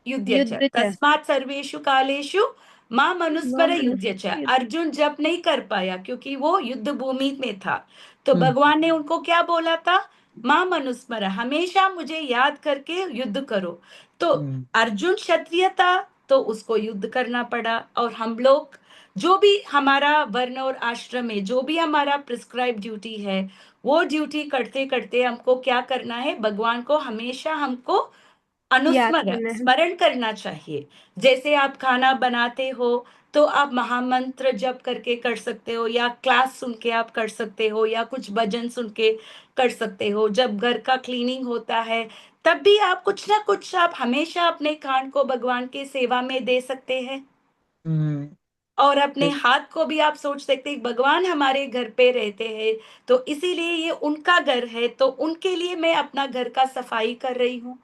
युध्य च युद्ध च। तस्मात् सर्वेषु कालेषु मां मनुस्मर मम युध्य च। युद्ध। अर्जुन जब नहीं कर पाया क्योंकि वो युद्ध भूमि में था, तो हम्म भगवान ने उनको क्या बोला था? मां मनुस्मर, हमेशा मुझे याद करके युद्ध करो। तो हम्म अर्जुन क्षत्रिय था, तो उसको युद्ध करना पड़ा। और हम लोग जो भी हमारा वर्ण और आश्रम है, जो भी हमारा प्रिस्क्राइब ड्यूटी है, वो ड्यूटी करते करते हमको क्या करना है? भगवान को हमेशा हमको याद अनुस्मरण करना है। स्मरण करना चाहिए। जैसे आप खाना बनाते हो, तो आप महामंत्र जप करके कर सकते हो, या क्लास सुन के आप कर सकते हो, या कुछ भजन सुन के कर सकते हो। जब घर का क्लीनिंग होता है, तब भी आप कुछ ना कुछ, आप हमेशा अपने कान को भगवान के सेवा में दे सकते हैं। हम्म और अपने एक- हाथ को भी आप सोच सकते हैं भगवान हमारे घर पे रहते हैं, तो इसीलिए ये उनका घर है, तो उनके लिए मैं अपना घर का सफाई कर रही हूँ।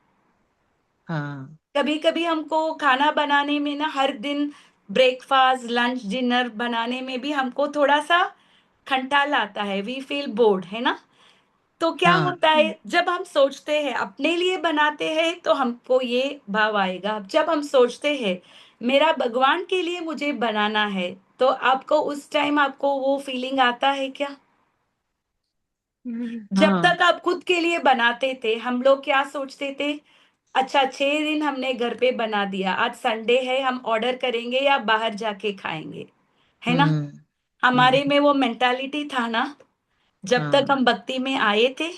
हाँ कभी कभी हमको खाना बनाने में ना, हर दिन ब्रेकफास्ट लंच डिनर बनाने में भी हमको थोड़ा सा खंटाल आता है, वी फील बोर्ड, है ना? तो क्या हाँ होता है, जब हम सोचते हैं अपने लिए बनाते हैं तो हमको ये भाव आएगा। जब हम सोचते हैं मेरा भगवान के लिए मुझे बनाना है, तो आपको उस टाइम आपको वो फीलिंग आता है क्या? जब हाँ तक आप खुद के लिए बनाते थे, हम लोग क्या सोचते थे? अच्छा, 6 दिन हमने घर पे बना दिया, आज संडे है, हम ऑर्डर करेंगे या बाहर जाके खाएंगे, है ना? हम्म हमारे हम्म में वो मेंटालिटी था ना, जब तक हाँ हम भक्ति में आए थे।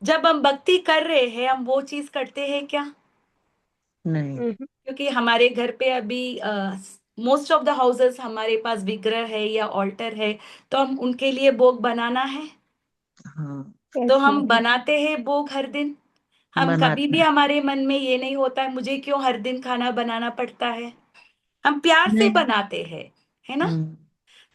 जब हम भक्ति कर रहे हैं, हम वो चीज करते हैं क्या? नहीं क्योंकि हमारे घर पे अभी मोस्ट ऑफ द हाउसेस हमारे पास विग्रह है या ऑल्टर है, तो हम उनके लिए भोग बनाना है। हाँ तो यस हम माता। बनाते हैं भोग हर दिन। हम कभी बनाते भी, हैं हमारे मन में ये नहीं होता है मुझे क्यों हर दिन खाना बनाना पड़ता है। हम प्यार से नहीं बनाते हैं, है ना? हम्म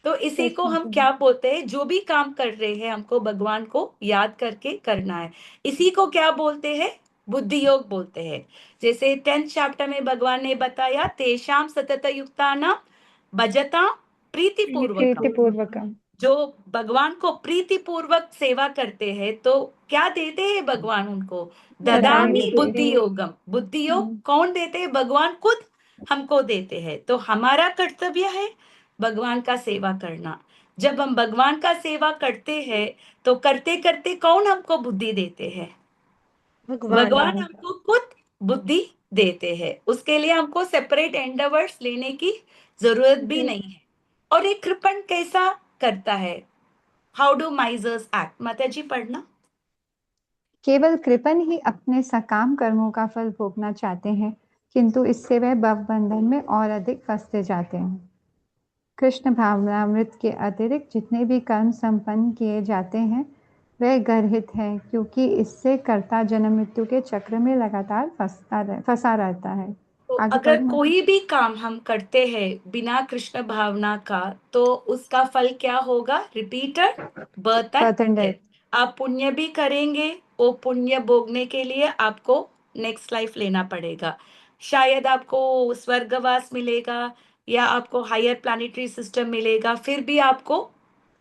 तो इसी यस को हम माता जी। क्या बोलते हैं? जो भी काम कर रहे हैं, हमको भगवान को याद करके करना है। इसी को क्या बोलते हैं? बुद्धि योग बोलते हैं। जैसे 10th चैप्टर में भगवान ने बताया, तेषाम सतत युक्तानाम भजताम प्रीति पूर्वकम। प्रीति पूर्वकम। जो भगवान को प्रीति पूर्वक सेवा करते हैं, तो क्या देते हैं भगवान उनको? ददामी ददामी बुद्धि। बुद्धि योगम। बुद्धि योग हम्म। कौन देते हैं? भगवान खुद हमको देते हैं। तो हमारा कर्तव्य है भगवान का सेवा करना। जब हम भगवान का सेवा करते हैं, तो करते करते कौन हमको बुद्धि देते हैं? भगवान। भगवान भगवान। हमको खुद बुद्धि देते हैं। उसके लिए हमको सेपरेट एंडेवर्स लेने की जरूरत भी जी। नहीं है। और एक कृपण कैसा करता है? How do माइजर्स act? माता जी पढ़ना। केवल कृपण ही अपने सकाम कर्मों का फल भोगना चाहते हैं, किंतु इससे वह भव बंधन में और अधिक फंसते जाते हैं। कृष्ण भावनामृत के अतिरिक्त जितने भी कर्म संपन्न किए जाते हैं, वह गर्हित है, क्योंकि इससे कर्ता जन्म मृत्यु के चक्र में लगातार फंसा रहता है। तो आगे अगर पढ़ो माता। कोई भी काम हम करते हैं बिना कृष्ण भावना का, तो उसका फल क्या होगा? Repeated birth and birth and death. Death. आप पुण्य भी करेंगे, वो पुण्य भोगने के लिए आपको नेक्स्ट लाइफ लेना पड़ेगा। शायद आपको स्वर्गवास मिलेगा, या आपको हायर प्लानिटरी सिस्टम मिलेगा, फिर भी आपको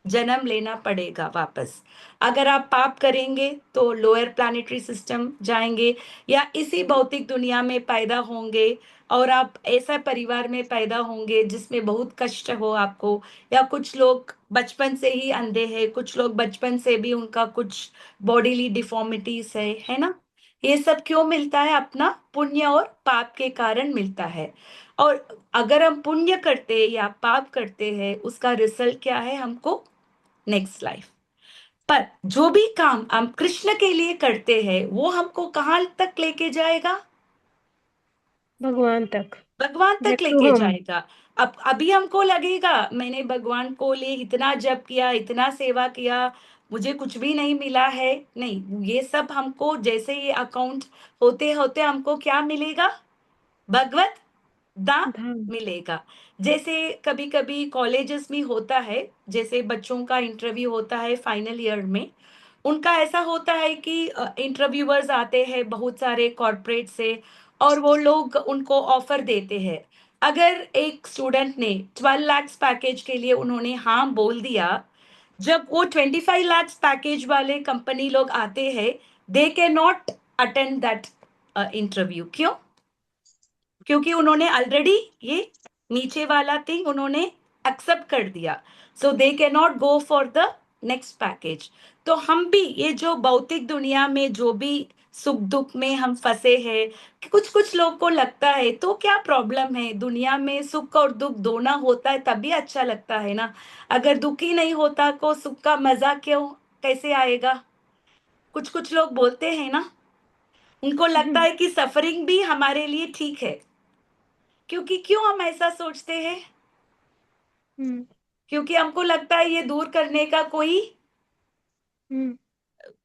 जन्म लेना पड़ेगा वापस। अगर आप पाप करेंगे तो लोअर प्लैनेटरी सिस्टम जाएंगे, या इसी भौतिक दुनिया में पैदा होंगे, और आप ऐसा परिवार में पैदा होंगे जिसमें बहुत कष्ट हो आपको, या कुछ लोग बचपन से ही अंधे हैं, कुछ लोग बचपन से भी उनका कुछ बॉडीली डिफॉर्मिटीज है ना। ये सब क्यों मिलता है? अपना पुण्य और पाप के कारण मिलता है। और अगर हम पुण्य करते हैं या पाप करते हैं, उसका रिजल्ट क्या है? हमको नेक्स्ट लाइफ। पर जो भी काम हम कृष्ण के लिए करते हैं वो हमको कहाँ तक लेके जाएगा? भगवान तक। भगवान तक बैक टू लेके होम। जाएगा। अब अभी हमको लगेगा मैंने भगवान को लिए इतना जप किया, इतना सेवा किया, मुझे कुछ भी नहीं मिला है। नहीं, ये सब हमको जैसे ये अकाउंट होते होते हमको क्या मिलेगा? भगवत दाम धाम। मिलेगा। जैसे कभी कभी कॉलेजेस में होता है, जैसे बच्चों का इंटरव्यू होता है फाइनल ईयर में, उनका ऐसा होता है कि इंटरव्यूअर्स आते हैं बहुत सारे कॉर्पोरेट से, और वो लोग उनको ऑफर देते हैं। अगर एक स्टूडेंट ने 12 लाख पैकेज के लिए उन्होंने हाँ बोल दिया, जब वो 25 लाख पैकेज वाले कंपनी लोग आते हैं, दे can not attend that interview. क्यों? क्योंकि उन्होंने ऑलरेडी ये नीचे वाला थिंग उन्होंने एक्सेप्ट कर दिया। So they can not go for the next package. तो हम भी ये जो भौतिक दुनिया में जो भी सुख दुख में हम फंसे हैं, कि कुछ कुछ लोग को लगता है तो क्या प्रॉब्लम है, दुनिया में सुख और दुख दोनों होता है तभी अच्छा लगता है ना। अगर दुख ही नहीं होता तो सुख का मजा क्यों, कैसे आएगा? कुछ कुछ लोग बोलते हैं ना, उनको लगता है कि सफरिंग भी हमारे लिए ठीक है। क्योंकि क्यों हम ऐसा सोचते हैं? हम्म। क्योंकि हमको लगता है ये दूर करने का कोई, हम्म।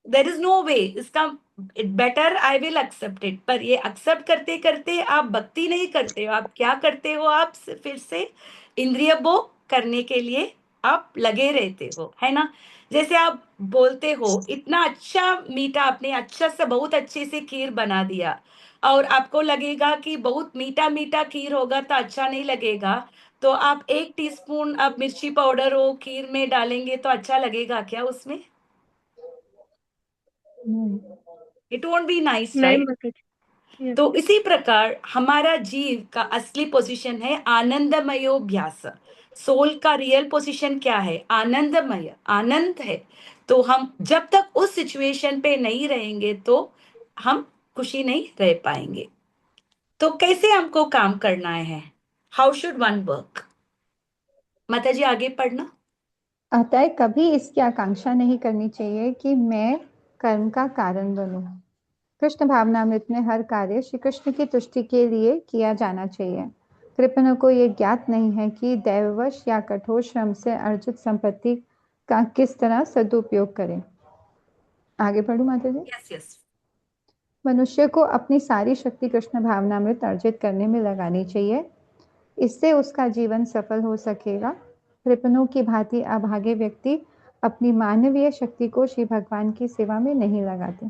देर इज नो वे इसका, it better I will accept it. पर ये एक्सेप्ट करते करते आप भक्ति नहीं करते हो, आप क्या करते हो? आप फिर से इंद्रिय भोग करने के लिए आप लगे रहते हो, है ना। जैसे आप बोलते हो इतना अच्छा मीठा, आपने अच्छा से बहुत अच्छे से खीर बना दिया, और आपको लगेगा कि बहुत मीठा मीठा खीर होगा तो अच्छा नहीं लगेगा, तो आप 1 टीस्पून आप मिर्ची पाउडर हो खीर में डालेंगे तो अच्छा लगेगा क्या उसमें? इट वोंट बी नाइस, नहीं राइट? माता जी। यस। तो इसी प्रकार हमारा जीव का असली पोजीशन है आनंदमयोभ्यास। सोल का रियल पोजीशन क्या है? आनंदमय, आनंद है। तो हम जब तक उस सिचुएशन पे नहीं रहेंगे तो हम खुशी नहीं रह पाएंगे। तो कैसे हमको काम करना है? How should one work? माता जी आगे पढ़ना। अतः कभी इसकी आकांक्षा नहीं करनी चाहिए कि मैं कर्म का कारण बनूं। कृष्ण भावनामृत में हर कार्य श्री कृष्ण की तुष्टि के लिए किया जाना चाहिए। कृपणों को ये ज्ञात नहीं है कि दैववश या कठोर श्रम से अर्जित संपत्ति का किस तरह सदुपयोग करें। आगे पढ़ूं माता जी। Yes yes. मनुष्य को अपनी सारी शक्ति कृष्ण भावनामृत अर्जित करने में लगानी चाहिए। इससे उसका जीवन सफल हो सकेगा। कृपणों की भांति अभागे व्यक्ति अपनी मानवीय शक्ति को श्री भगवान की सेवा में नहीं लगाते।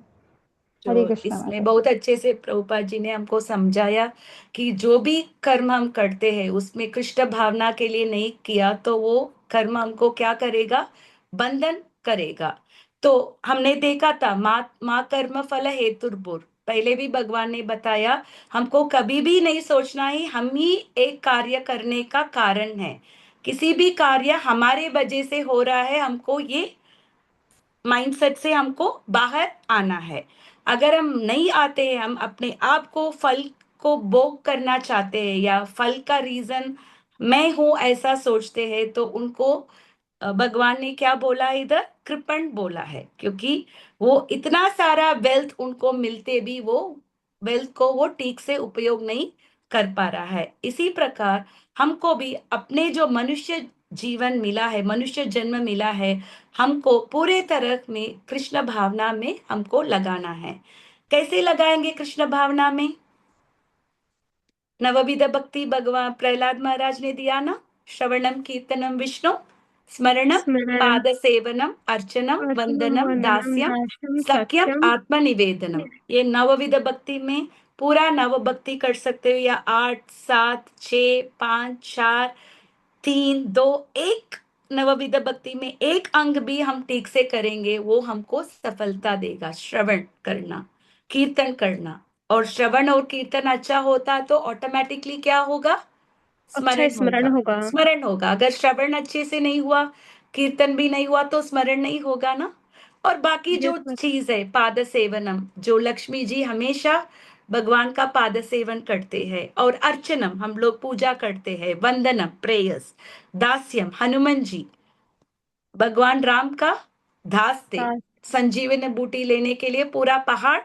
हरे तो कृष्णा इसमें माता जी। बहुत अच्छे से प्रभुपाद जी ने हमको समझाया कि जो भी कर्म हम करते हैं उसमें कृष्ण भावना के लिए नहीं किया तो वो कर्म हमको क्या करेगा? बंधन करेगा। तो हमने देखा था माँ माँ कर्म फल हेतुर्भुर, पहले भी भगवान ने बताया हमको कभी भी नहीं सोचना है हम ही एक कार्य करने का कारण है। किसी भी कार्य हमारे वजह से हो रहा है, हमको ये माइंडसेट से हमको बाहर आना है। अगर हम नहीं आते हैं, हम अपने आप को फल को भोग करना चाहते हैं या फल का रीजन मैं हूं ऐसा सोचते हैं, तो उनको भगवान ने क्या बोला? इधर कृपण बोला है, क्योंकि वो इतना सारा वेल्थ उनको मिलते भी वो वेल्थ को वो ठीक से उपयोग नहीं कर पा रहा है। इसी प्रकार हमको भी अपने जो मनुष्य जीवन मिला है, मनुष्य जन्म मिला है, हमको पूरे तरह में कृष्ण भावना में हमको लगाना है। कैसे लगाएंगे कृष्ण भावना में? नवविध भक्ति भगवान प्रहलाद महाराज ने दिया ना, श्रवणम कीर्तनम विष्णु स्मरणम स्मरण। पाद सेवनम अर्चनम अर्चनम वंदनम वंदनम दास्यम दास्यम सख्यम सत्यम। आत्मनिवेदनम। ये नवविध भक्ति में पूरा नव भक्ति कर सकते हो, या 8 7 6 5 4 3 2 1 नवविध भक्ति में एक अंग भी हम ठीक से करेंगे, वो हमको सफलता देगा। श्रवण करना, कीर्तन करना, और श्रवण और कीर्तन अच्छा होता तो ऑटोमेटिकली क्या होगा? अच्छा स्मरण स्मरण होगा। होगा। स्मरण होगा। अगर श्रवण अच्छे से नहीं हुआ, कीर्तन भी नहीं हुआ, तो स्मरण नहीं होगा ना। और बाकी जो यस माता। चीज है, पाद सेवनम, जो लक्ष्मी जी हमेशा भगवान का पाद सेवन करते हैं, और अर्चनम, हम लोग पूजा करते हैं, वंदनम, प्रेयर्स, दास्यम, हनुमान जी भगवान राम का दास थे, हाँ। संजीवनी बूटी लेने के लिए पूरा पहाड़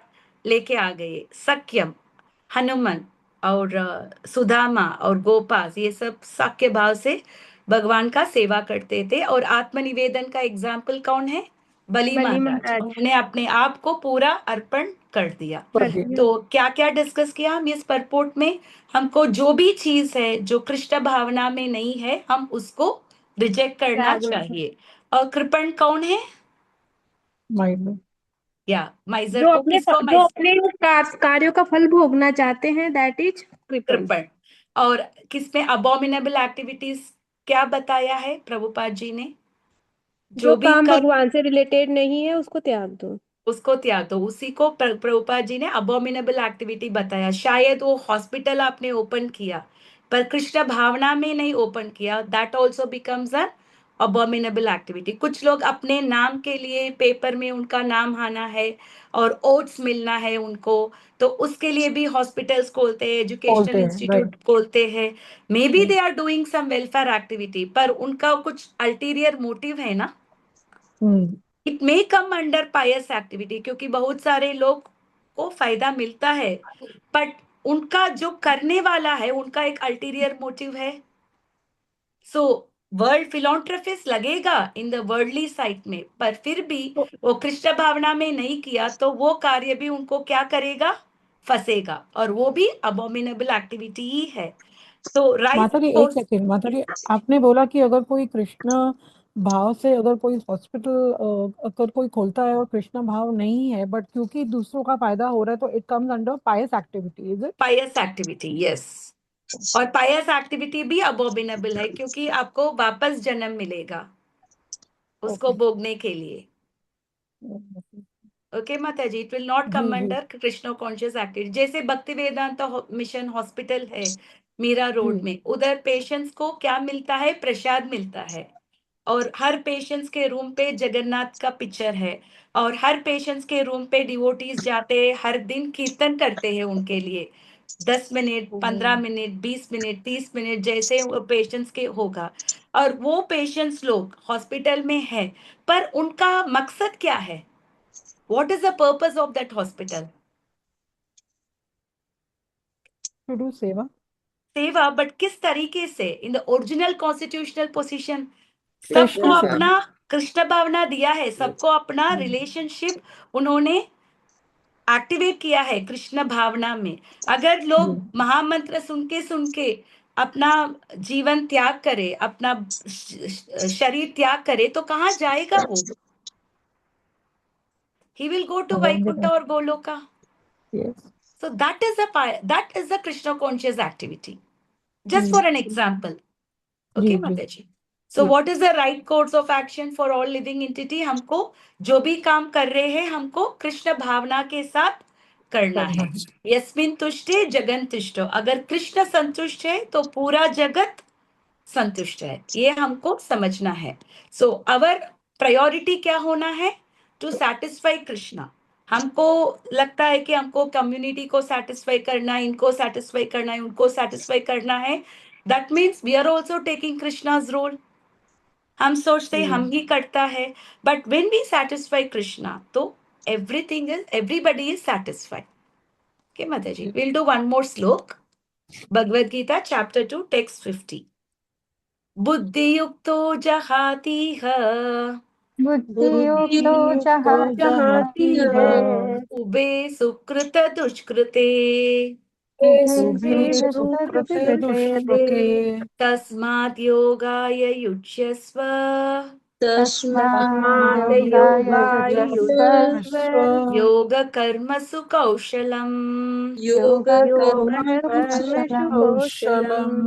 लेके आ गए। सख्यम, हनुमान, और सुदामा और गोपास, ये सब सख्य भाव से भगवान का सेवा करते थे। और आत्मनिवेदन का एग्जाम्पल कौन है? बलि बलि महाराज, महाराज उन्होंने अपने आप को पूरा अर्पण कर दिया। कर दिया। तो क्या क्या डिस्कस किया हम इस परपोर्ट में? हमको जो भी चीज है जो कृष्ण भावना में नहीं है, हम उसको रिजेक्ट करना त्यागना है। चाहिए। और कृपण कौन है? माइंड। या माइजर को, किसको? जो अपने कार्यों का फल भोगना चाहते हैं, दैट इज कृपण। कृपण। और किसमें अबोमिनेबल एक्टिविटीज क्या बताया है प्रभुपाद जी ने? जो जो भी काम कर्म, भगवान से रिलेटेड नहीं है उसको त्याग दो। उसको त्याग दो। उसी को प्रभुपाद जी ने अबोमिनेबल एक्टिविटी बताया। शायद वो हॉस्पिटल आपने ओपन किया, पर कृष्ण भावना में नहीं ओपन किया, that also becomes a abominable activity. कुछ लोग अपने नाम के लिए पेपर में उनका नाम आना है और ओट्स मिलना है उनको, तो उसके लिए भी हॉस्पिटल्स खोलते हैं, एजुकेशनल बोलते हैं, राइट। इंस्टीट्यूट खोलते हैं। Maybe they are doing some welfare activity, पर उनका कुछ अल्टीरियर मोटिव है ना। Hmm. It may come under pious activity, क्योंकि बहुत सारे लोग को फायदा मिलता है, बट उनका जो करने वाला है, उनका एक अल्टीरियर मोटिव है। सो वर्ल्ड फिलोंथ्रफिस्ट लगेगा इन द वर्ल्डली साइड में, पर फिर भी तो वो कृष्ण भावना में नहीं किया, तो वो कार्य भी उनको क्या करेगा? फंसेगा, और वो भी अबोमिनेबल एक्टिविटी ही है। तो राइट माता जी एक फोर्स। सेकेंड, माता जी आपने बोला कि अगर कोई कृष्ण भाव से, अगर कोई हॉस्पिटल अगर कोई खोलता है और कृष्ण भाव नहीं है, बट क्योंकि दूसरों का फायदा हो रहा है, तो it comes under pious activity, is it? Pious activity, yes. और पायस एक्टिविटी भी अबोमिनेबल है, क्योंकि आपको वापस जन्म मिलेगा उसको ओके। भोगने के लिए। ओके माता जी, इट विल नॉट जी कम जी अंडर कृष्ण कॉन्शियस एक्टिविटी। जैसे भक्ति वेदांता मिशन हॉस्पिटल है मीरा रोड जी। में, उधर पेशेंट्स को क्या मिलता है? प्रसाद मिलता है। और हर पेशेंट्स के रूम पे जगन्नाथ का पिक्चर है, और हर पेशेंट्स के रूम पे डिवोटीज जाते हैं, हर दिन कीर्तन करते हैं उनके लिए। 10 मिनट, 15 मिनट, 20 मिनट, 30 मिनट, जैसे वो पेशेंट्स के होगा। और वो पेशेंट्स लोग हॉस्पिटल में है, पर उनका मकसद क्या है? What is the purpose of that hospital? To do seva. सेवा, बट किस तरीके से? In the original constitutional position सबको कृष्ण से। अपना कृष्ण भावना दिया है, सबको अपना हम्म। रिलेशनशिप उन्होंने एक्टिवेट किया है कृष्ण भावना में। अगर लोग जी। महामंत्र सुन के अपना जीवन त्याग करे, अपना शरीर त्याग करे, तो कहाँ जाएगा वो? ही विल गो टू भगवान के वैकुंठ पास। और Goloka. Yes. So that is the Krishna conscious activity. Just for hmm. an example. जी Okay, जी Mataji. So जी। what is the right course of action for all living entity? हमको जो भी काम कर रहे हैं, हमको कृष्ण भावना के साथ करना करना है। है। यस्मिन तुष्टे जगन तुष्टो, अगर कृष्ण संतुष्ट है तो पूरा जगत संतुष्ट है, ये हमको समझना है। सो अवर प्रायोरिटी क्या होना है? To satisfy Krishna. हमको लगता है कि हमको कम्युनिटी को सेटिस्फाई करना है, इनको सेटिस्फाई करना है, उनको सेटिस्फाई करना है। That means we are also taking Krishna's role. हम सोचते हैं हम ही करता है, but when we satisfy Krishna, तो everything is, everybody is satisfied. Okay माता जी, will do one more shloka. Bhagavad Gita chapter 2 text 50। बुद्धियुक्तो जहातीह बुद्धियुक्तो बुद्धियुक्तो जहाती जहाति जहातीह है। है। उबे सुकृत दुष्कृते उभे उभे सुकृत सुकृते दुष्कृते। दुष्कृते। तस्मात् योगाय युज्यस्व तस्मात् तस्मात् योगाय योगाय युज्यस्व युज्यस्व योग कर्मसु कौशलम् योगः कर्मसु योगकर्मसु कौशलम्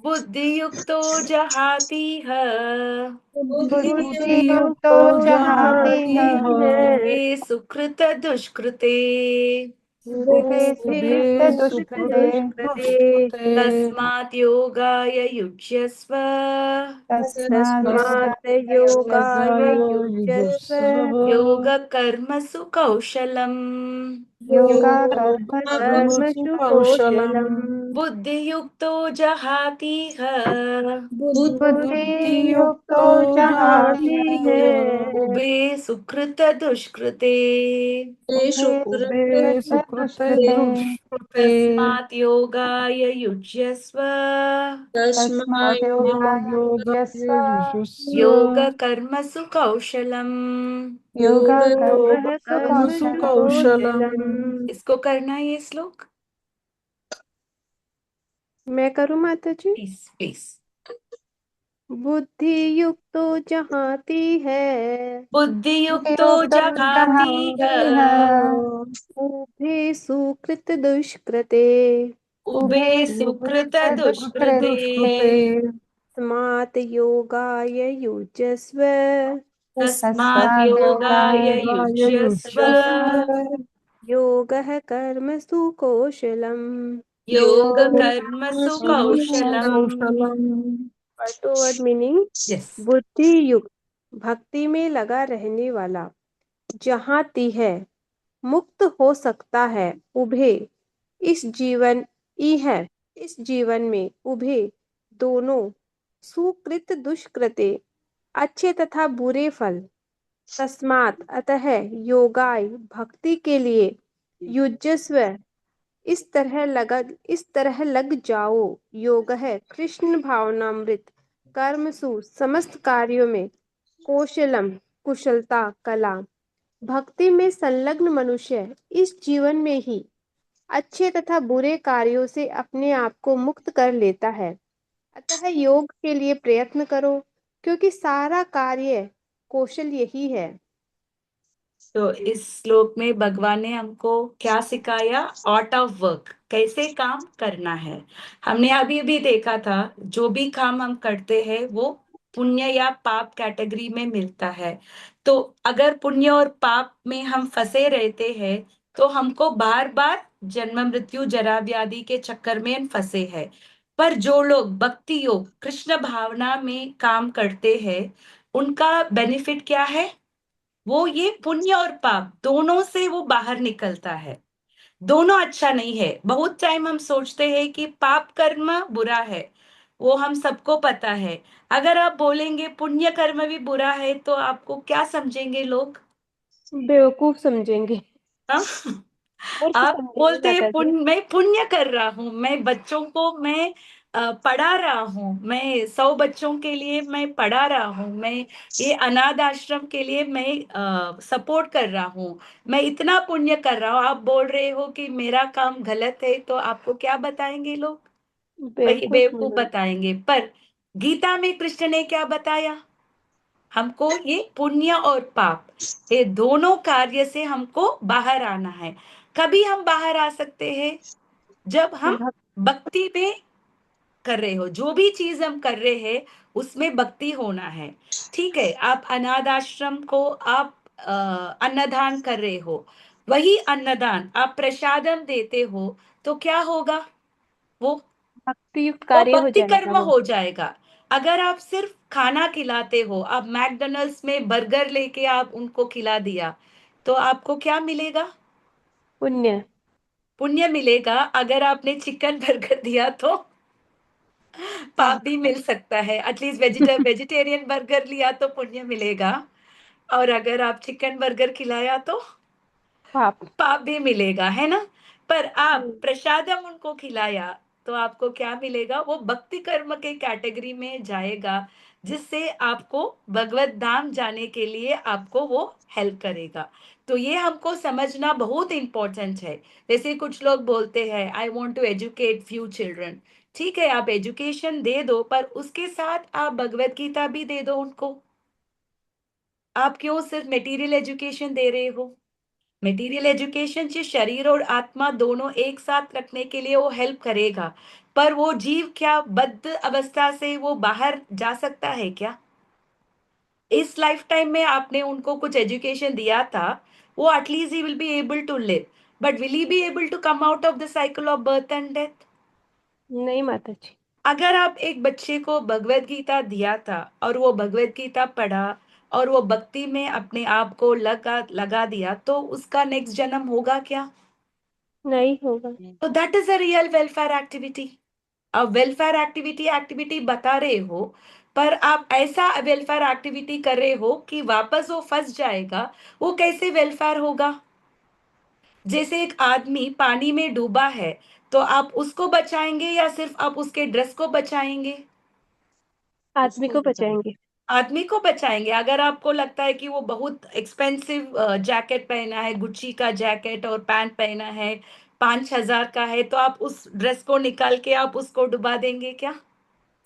बुद्धियुक्तो जहातीह बुद्धियुक्तो बुद्धियुक्तो जहाति जहाती है जहातीह है उभे सुकृत दुष्कृते उभे उभे सुकृत उभे सुकृत दुष्कृते दुष्कृते सुकृते तस्मात् योगाय युज्यस्व तस्माद् तस्मात् योगाय योगाय युज्यस्व युज्यस्व योग कर्मसु कौशलम् योगकर्मसु कर्मसु कौशलम् कौशलम् बुद्धियुक्तो जहातीह बुद्धियुक्तो बुद्धियुक्तो जहाती जहाति जहातीह है उभे सुकृत दुष्कृते उभे उभे सुकृत सुकृते दुष्कृते दुष्कृते तस्मात् योगाय युज्यस्व तस्माद् योगाय योगाय युज्यस्व युजुस्व योग कर्मसु कौशलम् योगः योगकर्मसु कर्मसु कर्मसु कौशलम् कौशलम्। कौशलम् इसको करना है ये श्लोक। मैं करूँ माता जी? Please please. बुद्धि युक्तो जहाती है बुद्धियुक्तो बुद्धियुक्तो जहाति है जहाति है उभे सुकृत दुष्कृते उभे उभे सुकृत सुकृत सुकृते दुष्कृते दुष्कृते स्मात् योगाय युज्यस्व तस्मात् तस्माद् योगाय योगाय योगाय युज्यस्व युज्यस्व योगः कर्मसु कौशलम्। योग कर्मसु कर्मसु कौशलम्। कौशलम् word to word meaning. Yes. बुद्धि युक्त, भक्ति में लगा रहने वाला, जहाती है, मुक्त हो सकता है, उभे, इस जीवन ई है, इस जीवन में उभे, दोनों, सुकृत दुष्कृते, अच्छे तथा बुरे फल, तस्मात् अतः, योगाय भक्ति के लिए, युजस्व इस तरह लग जाओ, योग है कृष्ण भावनामृत, कर्मसु समस्त कार्यों में, कौशलम कुशलता कला, भक्ति में संलग्न मनुष्य इस जीवन में ही अच्छे तथा बुरे कार्यों से अपने आप को मुक्त कर लेता है। अतः योग के लिए प्रयत्न करो, क्योंकि सारा कार्य कौशल यही है। तो इस श्लोक में भगवान ने हमको क्या सिखाया? आर्ट ऑफ वर्क, कैसे काम करना है। हमने अभी अभी देखा था जो भी काम हम करते हैं वो पुण्य या पाप कैटेगरी में मिलता है। तो अगर पुण्य और पाप में हम फंसे रहते हैं तो हमको बार बार जन्म मृत्यु जरा व्याधि के चक्कर में हम फंसे हैं। पर जो लोग भक्ति योग कृष्ण भावना में काम करते हैं उनका बेनिफिट क्या है? वो ये पुण्य और पाप दोनों से वो बाहर निकलता है। दोनों अच्छा नहीं है। बहुत टाइम हम सोचते हैं कि पाप कर्म बुरा है, वो हम सबको पता है। अगर आप बोलेंगे पुण्य कर्म भी बुरा है तो आपको क्या समझेंगे लोग? बेवकूफ समझेंगे। हाँ? मूर्ख आप समझेंगे बोलते हैं माता जी। पुण्य, मैं पुण्य कर रहा हूँ, मैं बच्चों को मैं पढ़ा रहा हूँ, मैं 100 बच्चों के लिए मैं पढ़ा रहा हूँ, मैं ये अनाथ आश्रम के लिए मैं सपोर्ट कर रहा हूँ, मैं इतना पुण्य कर रहा हूँ। आप बोल रहे हो कि मेरा काम गलत है, तो आपको क्या बताएंगे लोग? वही बेवकूफ बेवकूफ समझेंगे। बताएंगे। पर गीता में कृष्ण ने क्या बताया? हमको ये पुण्य और पाप ये दोनों कार्य से हमको बाहर आना है। कभी हम बाहर आ सकते हैं जब हम भक, भक्ति में कर रहे हो। जो भी चीज हम कर रहे हैं उसमें भक्ति होना है। ठीक है, आप अनाथ आश्रम को आप अन्नदान कर रहे हो, वही अन्नदान आप प्रसादम देते हो तो क्या होगा? वो भक्ति युक्त वो कार्य हो भक्ति जाएगा कर्म वो। हो जाएगा। अगर आप सिर्फ खाना खिलाते हो, आप मैकडॉनल्ड्स में बर्गर लेके आप उनको खिला दिया तो आपको क्या मिलेगा? पुण्य। पुण्य मिलेगा। अगर आपने चिकन बर्गर दिया तो पाप पाप। भी मिल सकता है। एटलीस्ट वेजिटेरियन बर्गर लिया तो पुण्य मिलेगा, और अगर आप चिकन बर्गर खिलाया तो पाप। पाप भी मिलेगा, है ना? पर आप हम्म, प्रसादम उनको खिलाया तो आपको क्या मिलेगा? वो भक्ति कर्म के कैटेगरी में जाएगा, जिससे आपको भगवत धाम जाने के लिए आपको वो हेल्प करेगा। तो ये हमको समझना बहुत इंपॉर्टेंट है। जैसे कुछ लोग बोलते हैं I want to educate few children. ठीक है, आप एजुकेशन दे दो, पर उसके साथ आप भगवत गीता भी दे दो उनको। आप क्यों सिर्फ मटेरियल एजुकेशन दे रहे हो? मटेरियल एजुकेशन से शरीर और आत्मा दोनों एक साथ रखने के लिए वो हेल्प करेगा, पर वो जीव क्या बद्ध अवस्था से वो बाहर जा सकता है क्या? इस लाइफ टाइम में आपने उनको कुछ एजुकेशन दिया था, वो at least he will be able to live, but will he be able to come out of the cycle of birth and death? नहीं माता जी। अगर आप एक बच्चे को भगवत गीता दिया था और वो भगवत गीता पढ़ा और वो भक्ति में अपने आप को लगा लगा दिया, तो उसका नेक्स्ट जन्म होगा क्या? नहीं होगा। तो that is a real welfare activity. अब वेलफेयर एक्टिविटी बता रहे हो, पर आप ऐसा वेलफेयर एक्टिविटी कर रहे हो कि वापस वो फंस जाएगा। वो कैसे वेलफेयर होगा? जैसे एक आदमी पानी में डूबा है, तो आप उसको बचाएंगे या सिर्फ आप उसके ड्रेस को बचाएंगे? आदमी को बचाएंगे। आदमी को बचाएंगे। अगर आपको लगता है कि वो बहुत एक्सपेंसिव जैकेट पहना है, गुच्ची का जैकेट और पैंट पहना है, 5,000 का है, तो आप उस ड्रेस को निकाल के आप उसको डुबा देंगे क्या?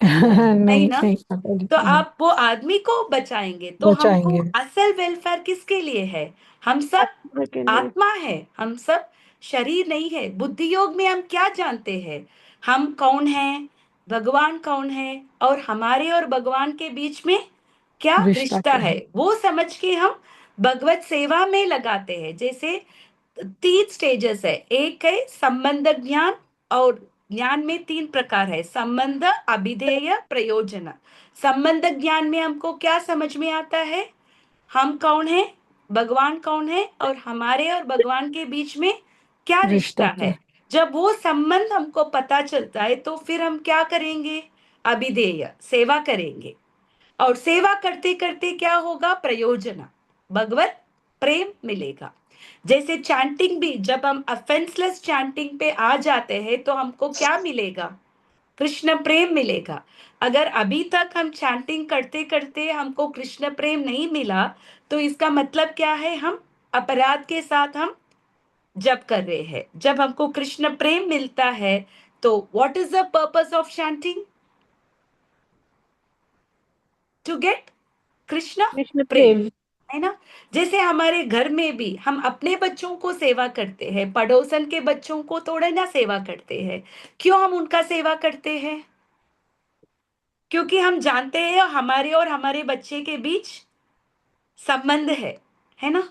नहीं नहीं ना। नहीं माता जी, तो नहीं आप वो आदमी को बचाएंगे, तो हमको बचाएंगे। असल वेलफेयर किसके लिए है? हम सब आत्मा के लिए। आत्मा है, हम सब शरीर नहीं है। बुद्धि योग में हम क्या जानते हैं? हम कौन हैं, भगवान कौन है, और हमारे और भगवान के बीच में क्या रिश्ता रिश्ता क्या है, है? वो समझ के हम भगवत सेवा में लगाते हैं। जैसे 3 स्टेजेस है। एक है संबंध ज्ञान, और ज्ञान में 3 प्रकार है: संबंध, अभिधेय, प्रयोजन। संबंध ज्ञान में हमको क्या समझ में आता है? हम कौन है, भगवान कौन है, और हमारे और भगवान के बीच में क्या रिश्ता रिश्ता क्या है। है? जब वो संबंध हमको पता चलता है, तो फिर हम क्या करेंगे? अभिधेय, सेवा करेंगे। और सेवा करते करते क्या होगा? प्रयोजन, भगवत प्रेम मिलेगा। जैसे चैंटिंग भी, जब हम अफेंसलेस चैंटिंग पे आ जाते हैं, तो हमको क्या मिलेगा? कृष्ण प्रेम मिलेगा। अगर अभी तक हम चैंटिंग करते करते हमको कृष्ण प्रेम नहीं मिला, तो इसका मतलब क्या है? हम अपराध के साथ हम जप कर रहे हैं। जब हमको कृष्ण प्रेम मिलता है, तो what is the purpose of chanting? To get Krishna Krishna prem, प्रेम। है ना। जैसे हमारे घर में भी हम अपने बच्चों को सेवा करते हैं, पड़ोसन के बच्चों को थोड़ा ना सेवा करते हैं। क्यों हम उनका सेवा करते हैं? क्योंकि हम जानते हैं हमारे और हमारे बच्चे के बीच संबंध है ना।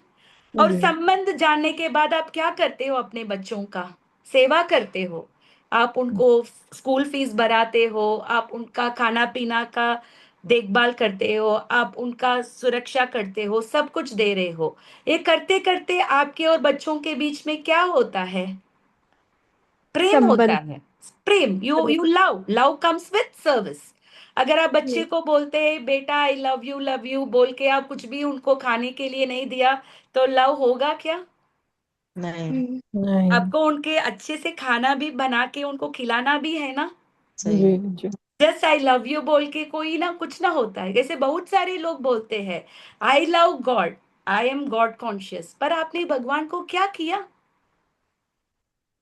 और जी संबंध जानने के बाद आप क्या करते हो? अपने बच्चों का सेवा करते हो। आप उनको स्कूल फीस भराते हो, आप उनका खाना पीना का देखभाल करते हो, आप उनका सुरक्षा करते हो, सब कुछ दे रहे हो। ये करते करते आपके और बच्चों के बीच में क्या होता है? प्रेम होता संबंध। है। प्रेम, you you love, love comes with service. अगर आप बच्चे को बोलते हैं बेटा आई लव यू बोल के आप कुछ भी उनको खाने के लिए नहीं दिया, तो लव होगा क्या? नहीं। नहीं। आपको उनके अच्छे से खाना भी बना के उनको खिलाना भी है ना। सही जी है। जी जस्ट आई लव यू बोल के कोई ना कुछ ना होता है। जैसे बहुत सारे लोग बोलते हैं I love God, I am God conscious, पर आपने भगवान को क्या किया?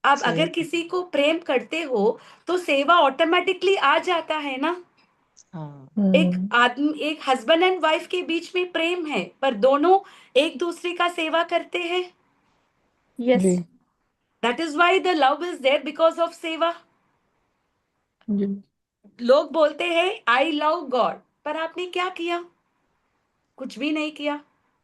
आप सही अगर है। किसी को प्रेम करते हो, तो सेवा ऑटोमेटिकली आ जाता है ना। हाँ। एक आदमी, एक हस्बैंड एंड वाइफ के बीच में प्रेम है, पर दोनों एक दूसरे का सेवा करते हैं। यस। जी that is why the love is there, because of seva. जी लोग बोलते हैं आई लव गॉड, पर आपने क्या किया? कुछ भी नहीं किया,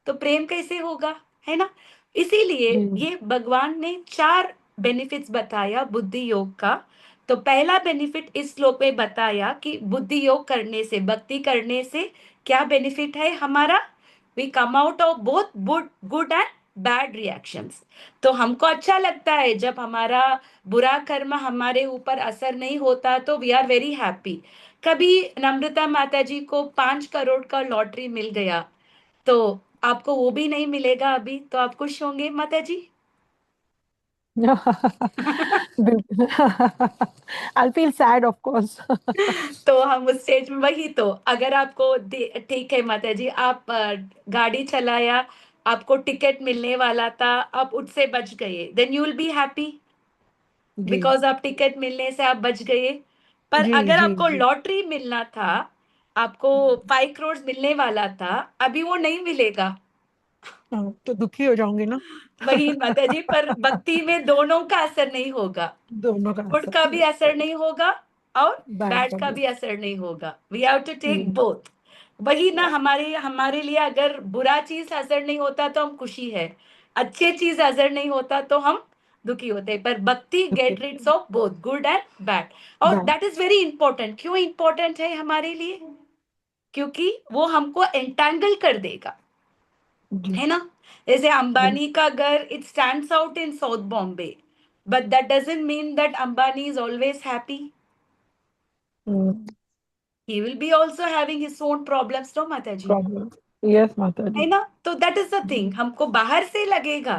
तो प्रेम कैसे होगा, है ना। इसीलिए जी ये भगवान ने 4 बेनिफिट्स बताया बुद्धि योग का। तो पहला बेनिफिट इस श्लोक में बताया कि बुद्धि योग करने से, भक्ति करने से क्या बेनिफिट है हमारा? We come out of both good and bad reactions. तो हमको अच्छा लगता है जब हमारा बुरा कर्म हमारे ऊपर असर नहीं होता, तो वी आर वेरी हैप्पी। कभी नम्रता माता जी को 5 करोड़ का लॉटरी मिल गया, तो आपको वो भी नहीं मिलेगा अभी, तो आप खुश होंगे माता जी? बिल्कुल। I feel sad of course. तो हम उस स्टेज में, वही तो, अगर आपको ठीक है माता जी, आप गाड़ी चलाया, आपको टिकट मिलने वाला था, आप उससे बच गए, then you will be happy, जी बिकॉज आप टिकट मिलने से आप बच गए। पर जी अगर जी आपको जी लॉटरी मिलना था, आपको 5 करोड़ मिलने वाला था, अभी वो नहीं मिलेगा। हाँ, तो दुखी हो जाऊंगी ना। वही माता जी, पर भक्ति में दोनों का असर नहीं होगा। दोनों का गुड असर, का भी यस, असर नहीं होगा और बैड बैड का का भी। भी असर नहीं होगा। We have to take hmm, both. वही ना, या, हमारे हमारे लिए अगर बुरा चीज असर नहीं होता तो हम खुशी है, अच्छे चीज असर नहीं होता तो हम दुखी होते हैं। पर भक्ति दुखी गेट होते रिड्स हैं, of both good and bad. और bad. That is very important. क्यों इंपॉर्टेंट है हमारे लिए? क्योंकि वो हमको एंटैंगल कर देगा, जी, है ना। जैसे जी, अंबानी का घर, it stands out in south Bombay, but that doesn't mean that Ambani is always happy. Hmm, He will be also having his own problems, no माता जी, प्रॉब्लम, यस माता है जी। ना। तो दैट इज द थिंग, हमको बाहर से लगेगा,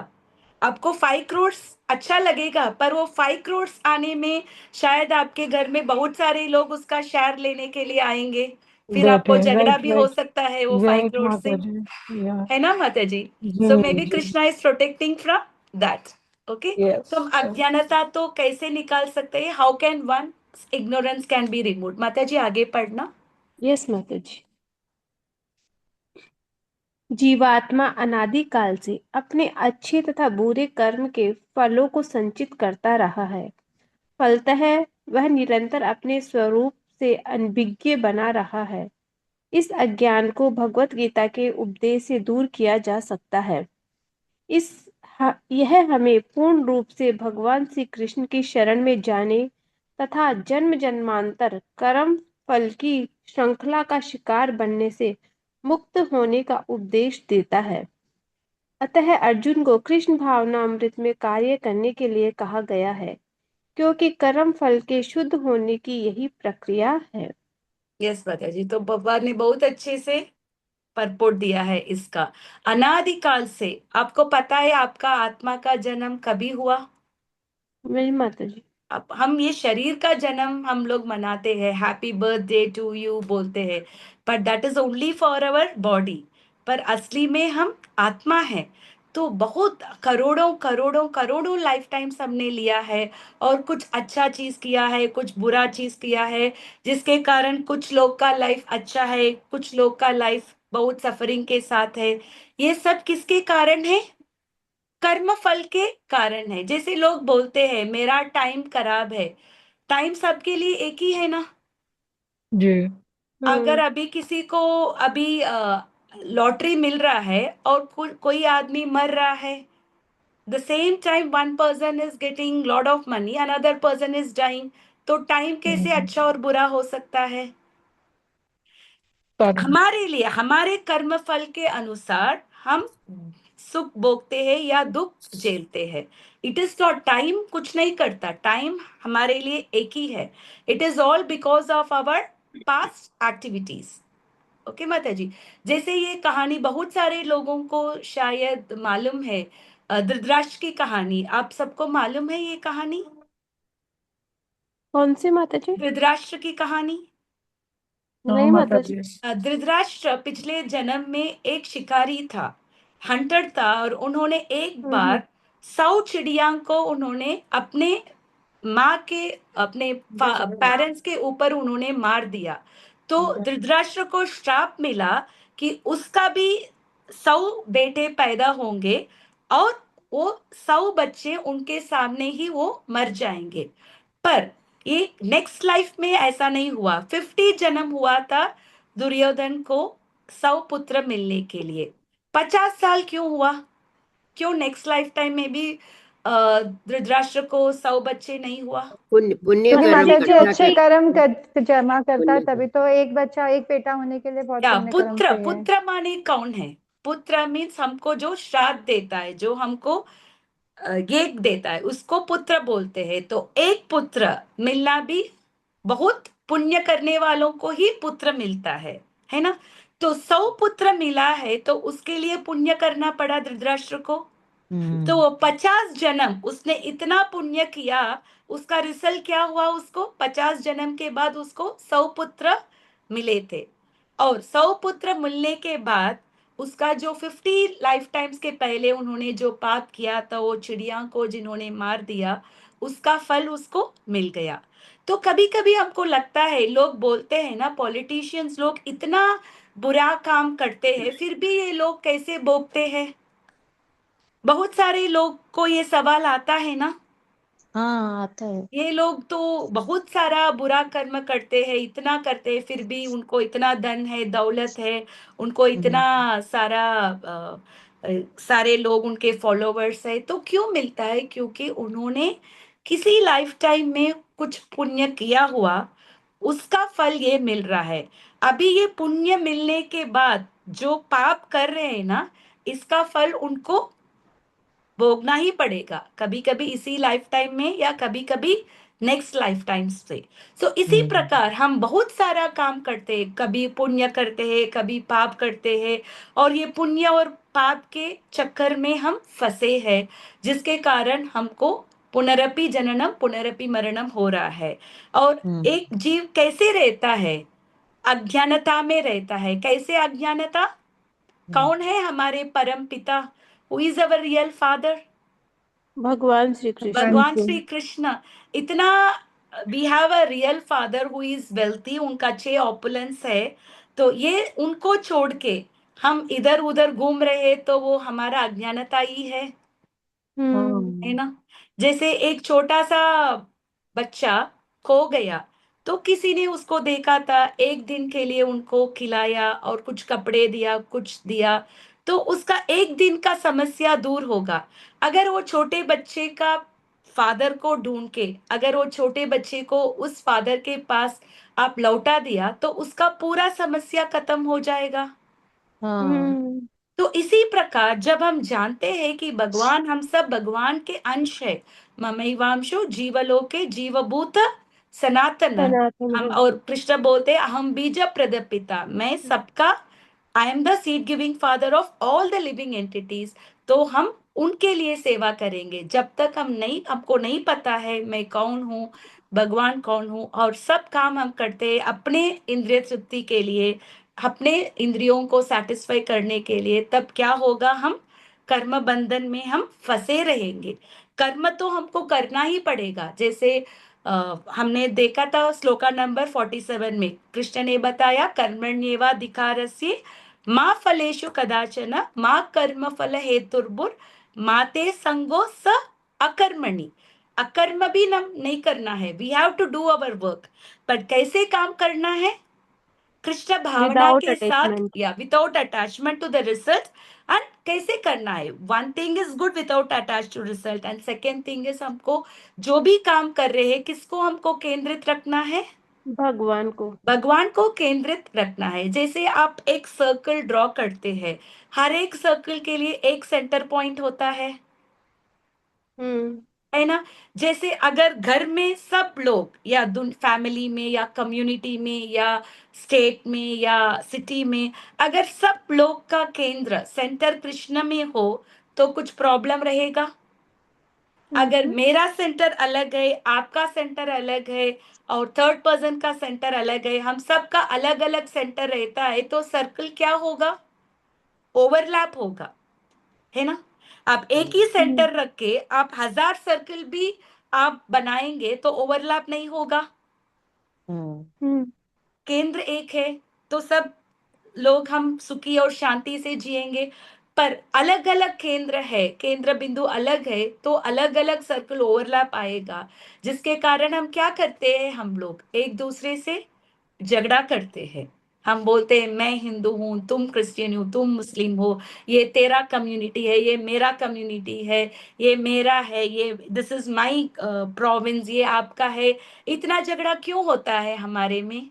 आपको 5 करोड़ अच्छा लगेगा, पर वो 5 करोड़ आने में शायद आपके घर में बहुत सारे लोग उसका शेयर लेने के लिए आएंगे, फिर बैठे आपको हैं, झगड़ा राइट, भी हो राइट, सकता है वो फाइव यस करोड़ माता से, जी, या, है ना माता जी। जी, सो मे बी जी, Krishna is protecting from that. Okay. Yes, तो हम अज्ञानता तो कैसे निकाल सकते हैं? How can one ignorance can be remove? माता जी आगे पढ़ना। यस माता जी। जीवात्मा अनादिकाल से अपने अच्छे तथा बुरे कर्म के फलों को संचित करता रहा है। फलतः वह निरंतर अपने स्वरूप से अनभिज्ञ बना रहा है। इस अज्ञान को भगवत गीता के उपदेश से दूर किया जा सकता है। यह हमें पूर्ण रूप से भगवान श्री कृष्ण की शरण में जाने तथा जन्म जन्मांतर कर्म फल की श्रृंखला का शिकार बनने से मुक्त होने का उपदेश देता है। अतः अर्जुन को कृष्ण भावनामृत में कार्य करने के लिए कहा गया है, क्योंकि कर्म फल के शुद्ध होने की यही प्रक्रिया है। यस माता जी, तो भगवान ने बहुत अच्छे से परपोट दिया है इसका। अनादिकाल से आपको पता है आपका आत्मा का जन्म कभी हुआ? मेरी माता जी। अब हम ये शरीर का जन्म हम लोग मनाते हैं, हैप्पी बर्थडे टू यू बोलते हैं, but that is only for our body. पर असली में हम आत्मा है। तो बहुत करोड़ों करोड़ों करोड़ों लाइफ टाइम्स हमने लिया है, और कुछ अच्छा चीज किया है, कुछ बुरा चीज किया है, जिसके कारण कुछ लोग का लाइफ अच्छा है, कुछ लोग का लाइफ बहुत सफरिंग के साथ है। ये सब किसके कारण है? कर्म फल के कारण है। जैसे लोग बोलते हैं मेरा टाइम खराब है, टाइम सबके लिए एक ही है ना। जी, अगर हम्म। अभी किसी को अभी लॉटरी मिल रहा है और कोई आदमी मर रहा है, the same time one person is getting lot of money, another person is dying. तो टाइम कैसे हम्म, अच्छा और बुरा हो सकता है? कर्म, हमारे लिए हमारे कर्म फल के अनुसार हम सुख भोगते हैं या दुख झेलते हैं। इट इज नॉट, टाइम कुछ नहीं करता, टाइम हमारे लिए एक ही है। It is all because of our past activities. Okay माता जी। जैसे ये कहानी बहुत सारे लोगों को शायद मालूम है, धृतराष्ट्र की कहानी आप सबको मालूम है ये कहानी? कौन सी माता जी? धृतराष्ट्र की कहानी। हाँ नहीं माता माता जी। जी, धृतराष्ट्र पिछले जन्म में एक शिकारी था, हंटर था, और उन्होंने एक हम्म। बार 100 चिड़िया को उन्होंने अपने माँ के, अपने पेरेंट्स के ऊपर उन्होंने मार दिया। तो धृतराष्ट्र को श्राप मिला कि उसका भी 100 बेटे पैदा होंगे, और वो 100 बच्चे उनके सामने ही वो मर जाएंगे। पर ये नेक्स्ट लाइफ में ऐसा नहीं हुआ, 50 जन्म हुआ था दुर्योधन को 100 पुत्र मिलने के लिए। 50 साल क्यों हुआ? क्यों नेक्स्ट लाइफ टाइम में भी धृतराष्ट्र को 100 बच्चे नहीं हुआ? पुण्य पुण्य क्योंकि माता कर्म जी माता जी करता अच्छे कर, क्योंकि कर्म जमा करता है, पुण्य तभी कर्म। तो एक बच्चा एक बेटा होने के लिए बहुत या पुण्य कर्म पुत्र, चाहिए। पुत्र माने कौन है? पुत्र मीन्स हमको जो श्राद्ध देता है, जो हमको ये देता है, उसको पुत्र बोलते हैं। तो एक पुत्र मिलना भी, बहुत पुण्य करने वालों को ही पुत्र मिलता है ना। तो 100 पुत्र मिला है तो उसके लिए पुण्य करना पड़ा धृतराष्ट्र को। तो हम्म। वो 50 जन्म उसने इतना पुण्य किया, उसका रिजल्ट क्या हुआ? उसको 50 जन्म के बाद उसको 100 पुत्र मिले थे। और 100 पुत्र मिलने के बाद उसका जो 50 लाइफ टाइम्स के पहले उन्होंने जो पाप किया था, वो चिड़िया को जिन्होंने मार दिया, उसका फल उसको मिल गया। तो कभी कभी हमको लगता है, लोग बोलते हैं ना, पॉलिटिशियंस लोग इतना बुरा काम करते हैं फिर भी ये लोग कैसे भोगते हैं। बहुत सारे लोग को ये सवाल आता है ना, हाँ आता है। ये लोग तो बहुत सारा बुरा कर्म करते हैं, इतना करते हैं फिर भी उनको इतना धन है, दौलत है, उनको इतना हम्म सारा सारे लोग उनके फॉलोवर्स है, तो क्यों मिलता है? क्योंकि उन्होंने किसी लाइफ टाइम में कुछ पुण्य किया हुआ, उसका फल ये मिल रहा है। अभी ये पुण्य मिलने के बाद जो पाप कर रहे हैं ना, इसका फल उनको भोगना ही पड़ेगा, कभी कभी इसी लाइफ टाइम में या कभी कभी नेक्स्ट लाइफ टाइम से। सो इसी हम्म प्रकार हम बहुत सारा काम करते हैं, कभी पुण्य करते हैं, कभी पाप करते हैं, और ये पुण्य और पाप के चक्कर में हम फंसे हैं, जिसके कारण हमको पुनरपि जननम पुनरपि मरणम हो रहा है। और हम्म एक जीव कैसे रहता है? अज्ञानता में रहता है। कैसे अज्ञानता? हम्म, कौन है हमारे परम पिता? Who is our real father? भगवान श्री कृष्ण। भगवान श्री कृष्ण। इतना we have a real father who is wealthy, उनका 6 ऑपुलेंस है। तो ये उनको छोड़ के हम इधर उधर घूम रहे हैं, तो वो हमारा अज्ञानता ही है हाँ ना। जैसे एक छोटा सा बच्चा खो गया, तो किसी ने उसको देखा था, एक दिन के लिए उनको खिलाया और कुछ कपड़े दिया, कुछ दिया, तो उसका एक दिन का समस्या दूर होगा। अगर वो छोटे बच्चे का फादर को ढूंढ के, अगर वो छोटे बच्चे को उस फादर के पास आप लौटा दिया, तो उसका पूरा समस्या खत्म हो जाएगा। हाँ हम्म तो इसी प्रकार जब हम जानते हैं कि भगवान, हम सब भगवान के अंश है, ममैवांशो जीवलोके जीवभूत सनातन, सनातन हम, है। और कृष्ण बोलते हैं अहम बीज प्रदपिता, मैं सबका, I am the seed giving father of all the living entities. तो हम उनके लिए सेवा करेंगे। जब तक हमको नहीं पता है मैं कौन हूँ, भगवान कौन हूँ, और सब काम हम करते हैं अपने इंद्रिय तृप्ति के लिए, अपने इंद्रियों को सेटिस्फाई करने के लिए, तब क्या होगा? हम कर्म बंधन में हम फंसे रहेंगे। कर्म तो हमको करना ही पड़ेगा। जैसे हमने देखा था श्लोका नंबर 47 में कृष्ण ने बताया, कर्मण्येवाधिकारस्य माँ फलेषु कदाचन माँ कर्म फल हेतुर्भुर माते संगो स अकर्मणि। अकर्म भी नहीं करना है, we have to do our work, पर कैसे काम करना है? कृष्ण भावना विदाउट के साथ, अटैचमेंट। या without attachment to the result. And कैसे करना है? One thing is good without attach to result, and second thing is हमको जो भी काम कर रहे हैं, किसको हमको केंद्रित रखना है? भगवान को। भगवान को केंद्रित रखना है। जैसे आप एक सर्कल ड्रॉ करते हैं, हर एक सर्कल के लिए एक सेंटर पॉइंट होता हम्म है ना। जैसे अगर घर में सब लोग, या फैमिली में या कम्युनिटी में या स्टेट में या सिटी में, अगर सब लोग का केंद्र सेंटर कृष्ण में हो, तो कुछ प्रॉब्लम रहेगा? अगर हम्म मेरा सेंटर अलग है, आपका सेंटर अलग है, और थर्ड पर्सन का सेंटर अलग है, हम सब का अलग अलग सेंटर रहता है, तो सर्कल क्या होगा? ओवरलैप होगा, है ना। आप एक ही हम्म सेंटर रख के आप 1000 सर्कल भी आप बनाएंगे तो ओवरलैप नहीं होगा। हम्म हम्म केंद्र एक है, तो सब लोग हम सुखी और शांति से जिएंगे। पर अलग अलग केंद्र है, केंद्र बिंदु अलग है, तो अलग अलग सर्कल ओवरलैप आएगा, जिसके कारण हम क्या करते हैं? हम लोग एक दूसरे से झगड़ा करते हैं। हम बोलते हैं मैं हिंदू हूँ, तुम क्रिश्चियन हो, तुम मुस्लिम हो, ये तेरा कम्युनिटी है, ये मेरा कम्युनिटी है, ये मेरा है, ये दिस इज माई प्रोविंस, ये आपका है। इतना झगड़ा क्यों होता है हमारे में?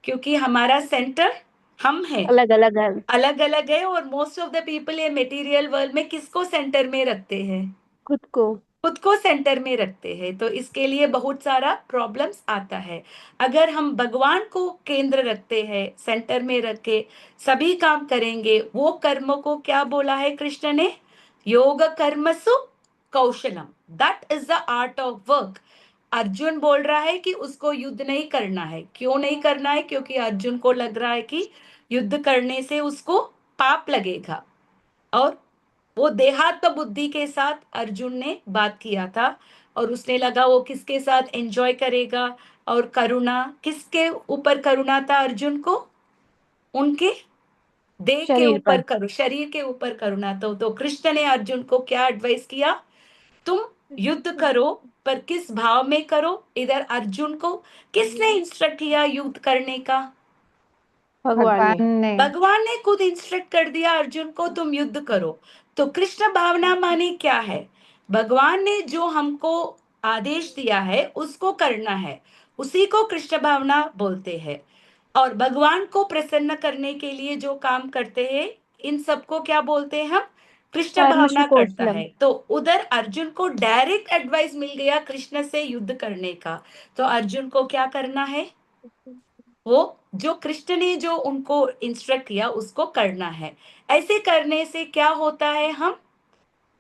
क्योंकि हमारा सेंटर हम है, अलग अलग है। अलग अलग है। और मोस्ट ऑफ द पीपल ये मटेरियल वर्ल्ड में किसको सेंटर में रखते हैं? खुद को। खुद को सेंटर में रखते हैं, तो इसके लिए बहुत सारा प्रॉब्लम्स आता है। अगर हम भगवान को केंद्र रखते हैं, सेंटर में रख के सभी काम करेंगे, वो कर्म को क्या बोला है कृष्ण ने? योग कर्मसु कौशलम, that is the art of work. Arjun बोल रहा है कि उसको युद्ध नहीं करना है। क्यों नहीं करना है? क्योंकि अर्जुन को लग रहा है कि युद्ध करने से उसको पाप लगेगा। और वो देहात्म बुद्धि के साथ अर्जुन ने बात किया था। और उसने लगा वो किसके साथ एंजॉय करेगा। और करुणा, किसके ऊपर करुणा था अर्जुन को? उनके देह के शरीर ऊपर पर। करो, शरीर के ऊपर करुणा। तो कृष्ण ने अर्जुन को क्या एडवाइस किया? तुम युद्ध करो, पर किस भाव में करो? इधर अर्जुन को किसने इंस्ट्रक्ट किया युद्ध करने का? भगवान ने। भगवान ने। भगवान ने खुद इंस्ट्रक्ट कर दिया अर्जुन को, तुम युद्ध करो। तो कृष्ण भावना माने क्या है? भगवान ने जो हमको आदेश दिया है उसको करना है, उसी को कृष्ण भावना बोलते हैं। और भगवान को प्रसन्न करने के लिए जो काम करते हैं, इन सबको क्या बोलते हैं हम? कृष्ण कर्म भावना करता सुकौशलम। है। तो उधर अर्जुन को डायरेक्ट एडवाइस मिल गया कृष्ण से युद्ध करने का। तो अर्जुन को क्या करना है? वो जो कृष्ण ने जो उनको इंस्ट्रक्ट किया उसको करना है। ऐसे करने से क्या होता है? हम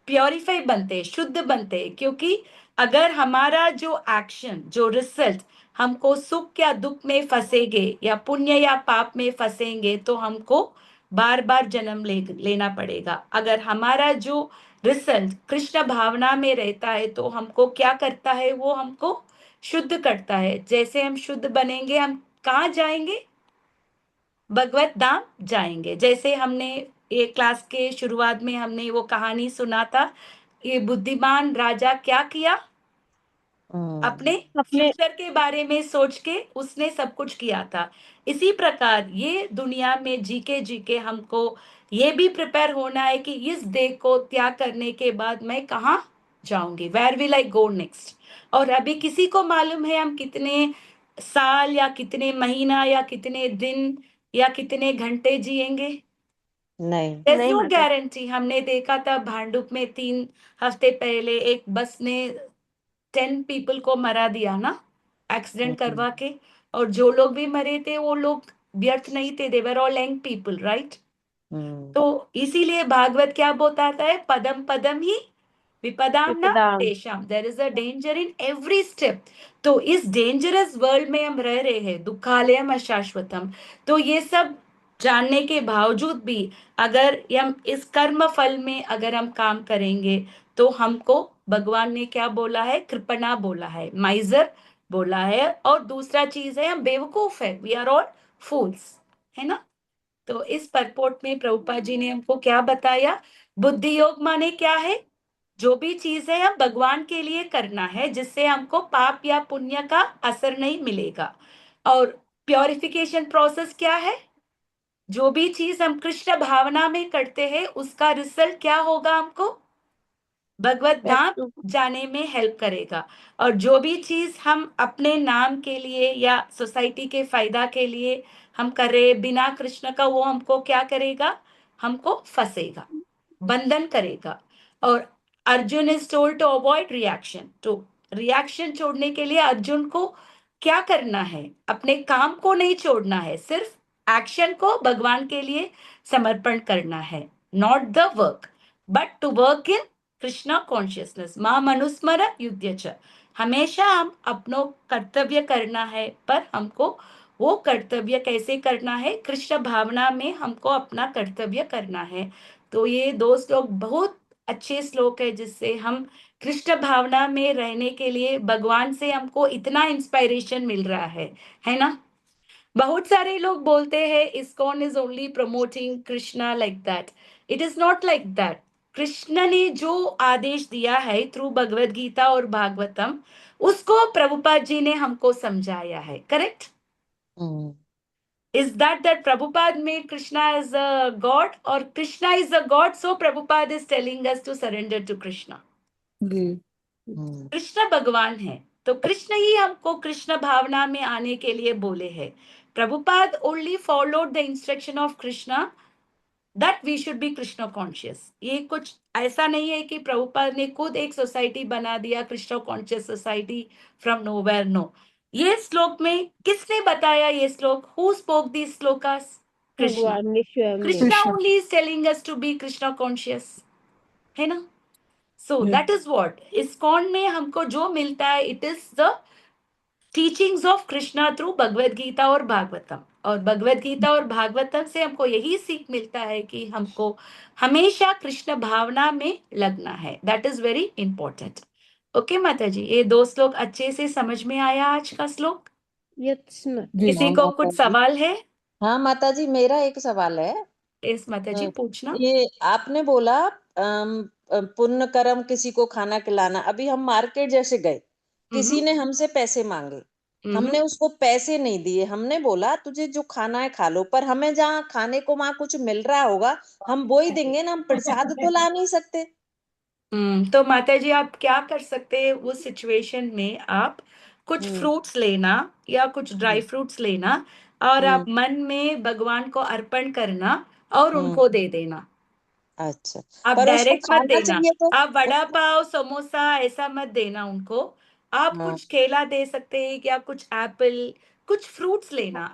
प्योरीफाई बनते हैं, शुद्ध बनते हैं। क्योंकि अगर हमारा जो एक्शन, जो रिजल्ट हमको सुख या दुख में फंसेंगे या पुण्य या पाप में फंसेंगे, तो हमको बार बार जन्म लेना पड़ेगा। अगर हमारा जो रिजल्ट कृष्ण भावना में रहता है तो हमको क्या करता है? वो हमको शुद्ध करता है। जैसे हम शुद्ध बनेंगे, हम कहाँ जाएंगे? भगवत धाम जाएंगे। जैसे हमने ये क्लास के शुरुआत में हमने वो कहानी सुना था, ये बुद्धिमान राजा क्या किया? अपने अपने। फ्यूचर के बारे में सोच के उसने सब कुछ किया था। इसी प्रकार ये दुनिया में जी के हमको ये भी प्रिपेयर होना है कि इस देह को त्याग करने के बाद मैं कहाँ जाऊंगी, where will I go next. और अभी किसी को मालूम है हम कितने साल या कितने महीना या कितने दिन या कितने घंटे जिएंगे? नहीं। There's नहीं no माता। guarantee। हमने देखा था भांडुप में 3 हफ्ते पहले एक बस ने 10 पीपल को मरा दिया ना, एक्सीडेंट हम्म। करवा के। और जो लोग भी मरे थे वो लोग व्यर्थ नहीं थे, देवर ऑल यंग पीपल, राइट? हम्म। तो इसीलिए भागवत क्या बताता है? पदम पदम ही विपदाम ना विपदाम। तेषाम, there is a danger in every step. तो इस डेंजरस वर्ल्ड में हम रह रहे हैं, दुखालयम अशाश्वतम। तो ये सब जानने के बावजूद भी अगर हम इस कर्म फल में अगर हम काम करेंगे, तो हमको भगवान ने क्या बोला है? कृपणा बोला है, माइजर बोला है, और दूसरा चीज है हम बेवकूफ है, वी आर ऑल फूल्स, है ना? तो इस परपोर्ट में प्रभुपाद जी ने हमको क्या बताया? बुद्धि योग माने क्या है? जो भी चीज है हम भगवान के लिए करना है, जिससे हमको पाप या पुण्य का असर नहीं मिलेगा। और प्योरिफिकेशन प्रोसेस क्या है? जो भी चीज हम कृष्ण भावना में करते हैं उसका रिजल्ट क्या होगा? हमको भगवत बैक धाम टू। जाने में हेल्प करेगा। और जो भी चीज हम अपने नाम के लिए या सोसाइटी के फायदा के लिए हम कर रहे बिना कृष्ण का, वो हमको क्या करेगा? हमको फंसेगा, बंधन करेगा। और Arjun is told to avoid reaction. तो रिएक्शन छोड़ने के लिए अर्जुन को क्या करना है? अपने काम को नहीं छोड़ना है, सिर्फ एक्शन को भगवान के लिए समर्पण करना है। Not the work, but to work in Krishna consciousness. मां मनुस्मर युद्ध च। हमेशा हम अपनो कर्तव्य करना है, पर हमको वो कर्तव्य कैसे करना है? कृष्ण भावना में हमको अपना कर्तव्य करना है। तो ये 2 श्लोक बहुत अच्छे श्लोक है, जिससे हम कृष्ण भावना में रहने के लिए भगवान से हमको इतना इंस्पायरेशन मिल रहा है ना? बहुत सारे लोग बोलते हैं ISKCON is only promoting Krishna like that. It is not like that. Krishna ने जो आदेश दिया है थ्रू भगवत गीता और भागवतम, उसको प्रभुपाद जी ने हमको समझाया है, correct? Hmm. Is that Prabhupada made Krishna as a god, or Krishna is a god, so Prabhupada is telling us to surrender to Krishna? जी। हम्म। कृष्ण भगवान है, तो कृष्ण ही हमको कृष्ण भावना में आने के लिए बोले हैं। Prabhupada only followed the instruction of Krishna that we should be Krishna conscious. ये कुछ ऐसा नहीं है कि प्रभुपाद ने खुद एक सोसाइटी बना दिया, Krishna conscious society from nowhere, no. ये श्लोक में किसने बताया? ये श्लोक, who spoke this shlokas? Krishna. भगवान ने स्वयं ने। Krishna Krishna. Only is telling us to be Krishna conscious, है ना? सो जी। दैट इज व्हाट इस्कॉन में हमको जो मिलता है, it is the teachings of Krishna through Bhagavad Gita और भागवतम। और भगवत गीता और भागवतम से हमको यही सीख मिलता है कि हमको हमेशा कृष्ण भावना में लगना है। That is very important. Okay माता जी, ये 2 श्लोक अच्छे से समझ में आया आज का श्लोक? यस जी किसी हाँ को माता कुछ जी। सवाल है? हाँ माता जी, मेरा एक सवाल है। इस माता जी पूछना। ये आपने बोला पुण्य कर्म किसी को खाना खिलाना। अभी हम मार्केट जैसे गए, हम्म किसी ने हमसे पैसे मांगे, हम्म हमने उसको पैसे नहीं दिए, हमने बोला तुझे जो खाना है खा लो, पर हमें जहाँ खाने को वहां कुछ मिल रहा होगा हम वो ही देंगे ना, हम प्रसाद तो ला नहीं सकते। तो माता जी आप क्या कर सकते हैं उस सिचुएशन में? आप कुछ हम्म फ्रूट्स लेना या कुछ ड्राई हम्म फ्रूट्स लेना और आप हम्म मन में भगवान को अर्पण करना और हम्म उनको दे देना। अच्छा, आप पर उसको डायरेक्ट मत खाना देना। चाहिए तो आप वड़ा उसको। पाव समोसा ऐसा मत देना उनको। आप हाँ कुछ केला दे सकते हैं या कुछ एप्पल, कुछ फ्रूट्स लेना।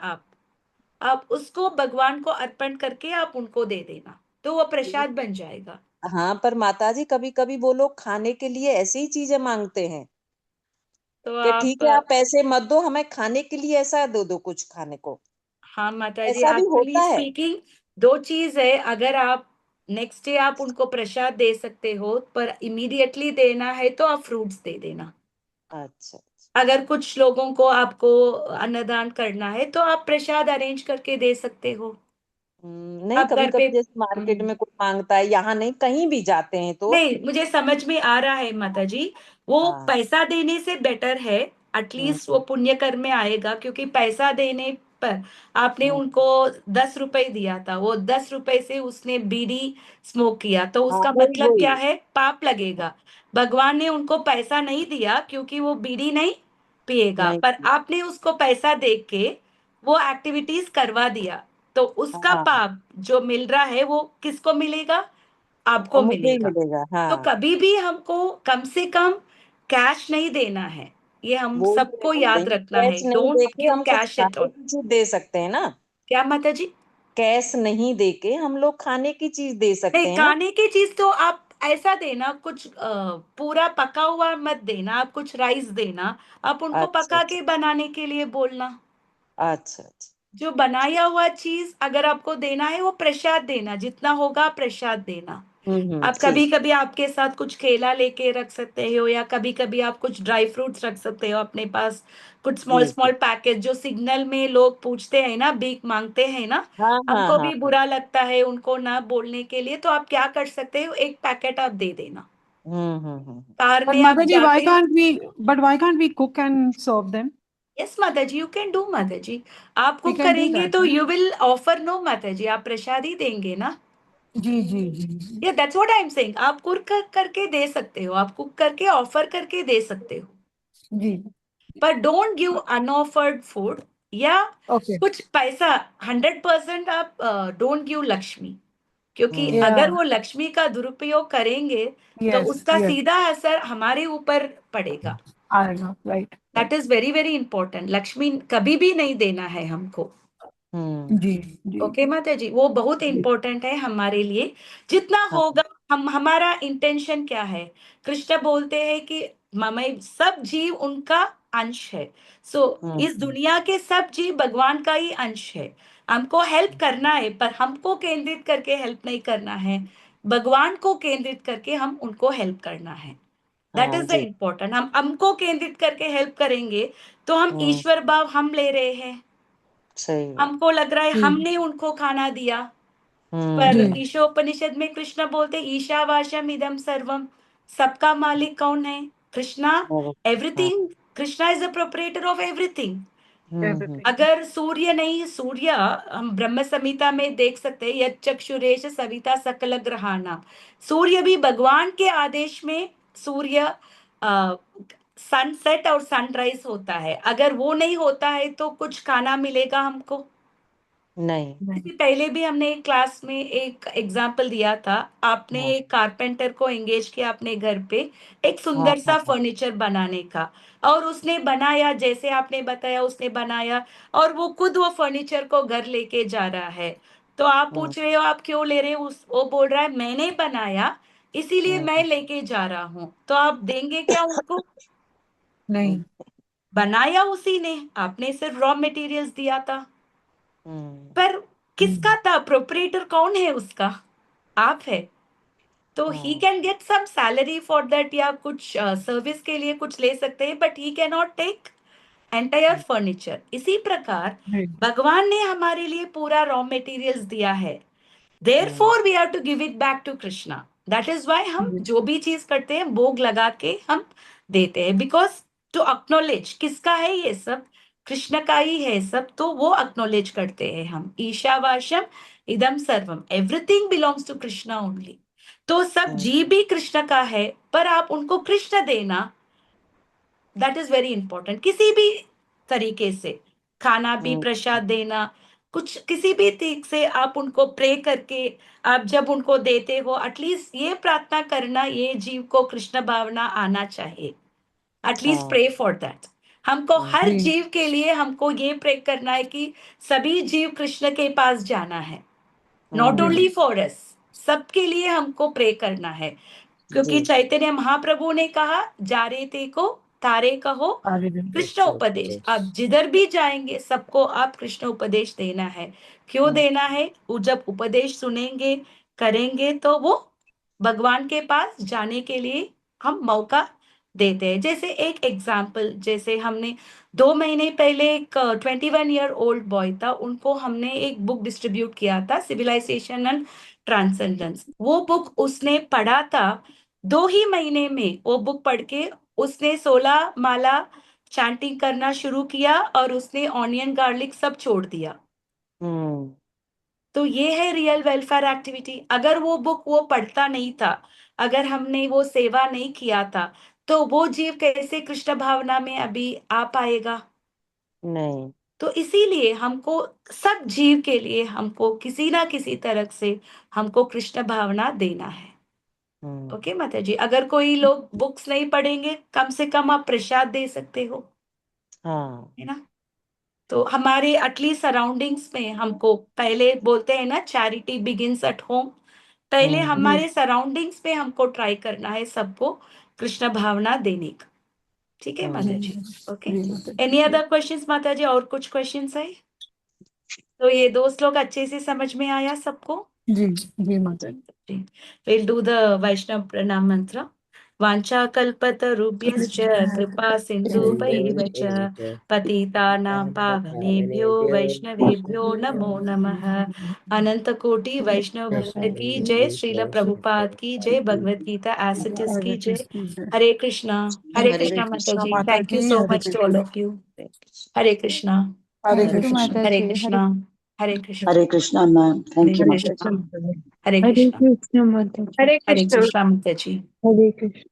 आप उसको भगवान को अर्पण करके आप उनको दे देना, तो वो प्रसाद बन जाएगा। हाँ, पर माता जी कभी कभी वो लोग खाने के लिए ऐसी ही चीजें मांगते हैं तो कि आप, ठीक है आप पैसे मत दो, हमें खाने के लिए ऐसा दो दो कुछ खाने को। हाँ माता जी, ऐसा भी एक्चुअली होता है। स्पीकिंग दो चीज है। अगर आप नेक्स्ट डे आप उनको प्रसाद दे सकते हो, पर इमीडिएटली देना है तो आप फ्रूट्स दे देना। अच्छा। अगर कुछ लोगों को आपको अन्नदान करना है तो आप प्रसाद अरेंज करके दे सकते हो। नहीं, आप कभी घर पे, कभी जैसे मार्केट में कोई मांगता है, यहाँ नहीं कहीं भी जाते हैं तो। नहीं मुझे समझ में आ रहा है माता जी। वो हाँ। पैसा देने से बेटर है, हम्म एटलीस्ट वो पुण्य कर्म में आएगा, क्योंकि पैसा देने पर आपने हम्म, उनको 10 रुपए दिया था, वो 10 रुपए से उसने बीड़ी स्मोक किया, तो हाँ उसका वही मतलब क्या वही। है? पाप लगेगा। भगवान ने उनको पैसा नहीं दिया क्योंकि वो बीड़ी नहीं पिएगा, नहीं। पर आपने उसको पैसा दे के वो एक्टिविटीज करवा दिया, तो उसका हाँ, पाप जो मिल रहा है वो किसको मिलेगा? और आपको मुझे ही मिलेगा। मिलेगा। तो हाँ, कभी भी हमको कम से कम कैश नहीं देना है, ये हम वो ही मैं सबको बोल रही याद हूँ, रखना कैश है। नहीं डोंट देके गिव हम कुछ कैश एट खाने ऑल। की चीज दे सकते हैं ना। क्या माता जी? कैश नहीं देके हम लोग खाने की चीज दे नहीं, सकते हैं ना। खाने की चीज तो आप ऐसा देना, कुछ पूरा पका हुआ मत देना, आप कुछ राइस देना। आप उनको अच्छा पका अच्छा के बनाने के लिए बोलना। अच्छा अच्छा। जो बनाया हुआ चीज अगर आपको देना है वो प्रसाद देना, जितना होगा प्रसाद देना। आप कभी ठीक। कभी आपके साथ कुछ केला लेके रख सकते हो, या कभी कभी आप कुछ ड्राई फ्रूट्स रख सकते हो अपने पास। कुछ जी स्मॉल जी। स्मॉल पैकेट जो सिग्नल में लोग पूछते हैं ना, भीख मांगते हैं ना, हाँ हाँ हमको हाँ भी बुरा लगता है उनको ना बोलने के लिए, तो आप क्या कर सकते हो, एक पैकेट आप दे देना। हम्म। कार But में आप Mataji, जाते हो। why can't we cook and serve them? Yes माता ji, you can do mata ji. आप We कुक can do करेंगे that, तो right? You will offer, no mata ji, आप प्रसाद ही देंगे ना। जी जी जी जी या that's what I am saying, आप कुक करके दे सकते हो, आप कुक करके ऑफर करके दे सकते हो, जी। पर डोंट गिव अनऑफर्ड फूड। या Okay. कुछ पैसा, 100% आप डोंट गिव लक्ष्मी, क्योंकि अगर Yeah. वो लक्ष्मी का दुरुपयोग करेंगे तो Yes. उसका Yes. सीधा असर हमारे ऊपर पड़ेगा। आएगा. Right. That Right. Is very very important. Lakshmi कभी भी नहीं देना है हमको। हम्म। जी जी ओके माता जी, वो बहुत जी. इंपॉर्टेंट है हमारे लिए। जितना हाँ। होगा, हम हमारा इंटेंशन क्या है? कृष्ण बोलते हैं कि ममई, सब जीव उनका अंश है। सो इस हम्म दुनिया के सब जीव भगवान का ही अंश है। हमको हेल्प करना है, पर हमको केंद्रित करके हेल्प नहीं करना है, भगवान को केंद्रित करके हम उनको हेल्प करना है। दैट हाँ इज द जी। इम्पोर्टेंट। हम हमको केंद्रित करके हेल्प करेंगे तो हम हम्म ईश्वर भाव हम ले रहे हैं। सही बात। हमको लग रहा है जी हमने उनको खाना दिया, पर जी. हम्म ईशोपनिषद में कृष्ण बोलते ईशावास्यम इदम सर्वम, सबका मालिक कौन है? कृष्णा। हाँ। Everything, Krishna is the proprietor of everything. Everything. अगर सूर्य नहीं, सूर्य हम ब्रह्म संहिता में देख सकते हैं, यच्चक्षुरेश सविता सकल ग्रहाणाम, सूर्य भी भगवान के आदेश में सूर्य सनसेट और सनराइज होता है। अगर वो नहीं होता है तो कुछ खाना मिलेगा हमको? नहीं। इससे नहीं. पहले भी हमने एक क्लास में एक एग्जाम्पल दिया था। आपने हाँ एक कारपेंटर को एंगेज किया अपने घर पे एक हाँ सुंदर हाँ सा हाँ फर्नीचर बनाने का, और उसने बनाया जैसे आपने बताया, उसने बनाया, और वो खुद वो फर्नीचर को घर लेके जा रहा है। तो आप हम्म पूछ रहे हो आप क्यों ले रहे हो? वो बोल रहा है मैंने बनाया इसीलिए मैं हम्म लेके जा रहा हूँ, तो आप देंगे क्या उनको? नहीं. हम्म बनाया उसी ने, आपने सिर्फ रॉ मटेरियल्स दिया था। हम्म पर किसका हम्म. था? प्रोपरेटर कौन है उसका? आप है। तो he can get some salary for that, या कुछ सर्विस के लिए कुछ ले सकते हैं, but he can not take entire furniture. इसी प्रकार जी भगवान ने हमारे लिए पूरा रॉ मटेरियल्स दिया है, Therefore, we have to give it back to Krishna. That is why हम जी जो भी चीज करते हैं भोग लगा के हम देते हैं, बिकॉज टू अक्नोलेज किसका है ये सब, कृष्ण का ही है सब, तो वो अक्नोलेज करते हैं हम। ईशावाशम इदम सर्वम, everything belongs to Krishna only. तो सब जीव भी कृष्ण का है, पर आप उनको कृष्ण देना, दैट इज वेरी इंपॉर्टेंट। किसी भी तरीके से खाना भी प्रसाद देना, कुछ किसी भी तरीके से आप उनको प्रे करके आप जब उनको देते हो, एटलीस्ट ये प्रार्थना करना ये जीव को कृष्ण भावना आना चाहिए, एटलीस्ट प्रे फॉर दैट। हमको हर जी जीव के लिए हमको ये प्रे करना है कि सभी जीव कृष्ण के पास जाना है, नॉट जी ओनली फॉर अस, सबके लिए हमको प्रे करना है। क्योंकि जी चैतन्य महाप्रभु ने कहा, जारे ते को तारे कहो आगे दिन कृष्ण उपदेश। आप जिधर भी जाएंगे सबको आप कृष्ण उपदेश देना है। क्यों देना है? वो जब उपदेश सुनेंगे करेंगे तो वो भगवान के पास जाने के लिए हम मौका देते हैं। जैसे एक एग्जाम्पल, जैसे हमने 2 महीने पहले एक 21 ईयर ओल्ड बॉय था, उनको हमने एक बुक डिस्ट्रीब्यूट किया था, सिविलाइजेशन एंड ट्रांसेंडेंस। वो बुक उसने पढ़ा था, 2 ही महीने में वो बुक पढ़ के उसने 16 माला चैंटिंग करना शुरू किया और उसने ऑनियन गार्लिक सब छोड़ दिया। तो ये है रियल वेलफेयर एक्टिविटी। अगर वो बुक वो पढ़ता नहीं था, अगर हमने वो सेवा नहीं किया था, तो वो जीव कैसे कृष्ण भावना में अभी आ पाएगा? नहीं। तो इसीलिए हमको सब जीव के लिए हमको किसी ना किसी तरह से हमको कृष्ण भावना देना है। ओके माता जी, अगर कोई लोग बुक्स नहीं पढ़ेंगे, कम से कम आप प्रसाद दे सकते हो, हाँ है ना? तो हमारे एटलीस्ट सराउंडिंग्स में हमको, पहले बोलते हैं ना चैरिटी बिगिंस एट होम, पहले हम्म, जी हमारे सराउंडिंग्स में हमको ट्राई करना है सबको कृष्ण भावना देने का। ठीक है माता जी? ओके, जी माता एनी जी अदर क्वेश्चंस माता जी? और कुछ क्वेश्चंस है? तो ये दो श्लोक अच्छे से समझ में आया सबको? जी जी माता जी We'll do the Vaishnav Pranam mantra. वाञ्छाकल्पतरुभ्यश्च कृपा सिन्धुभैव च पतितानां पावनेभ्यो वैष्णवेभ्यो नमो नमः। अनंतकोटि वैष्णव वृंद की जय, श्रील प्रभुपाद की जय, Bhagavad Gita as it is की जय। हरे कृष्णा। हरे हरे कृष्णा माता कृष्णा जी, माता थैंक यू जी so Hare much to all Krishna of you. Hare Krishna. Hare thank you Krishna माता हरे जी। Krishna. Hare Krishna. Hare Krishna ma'am, Hare thank you ma'am. Krishna. माता जी हरे हरे कृष्णा। कृष्ण माता जी। हरे हरे कृष्ण। कृष्णा माता जी। हरे कृष्ण।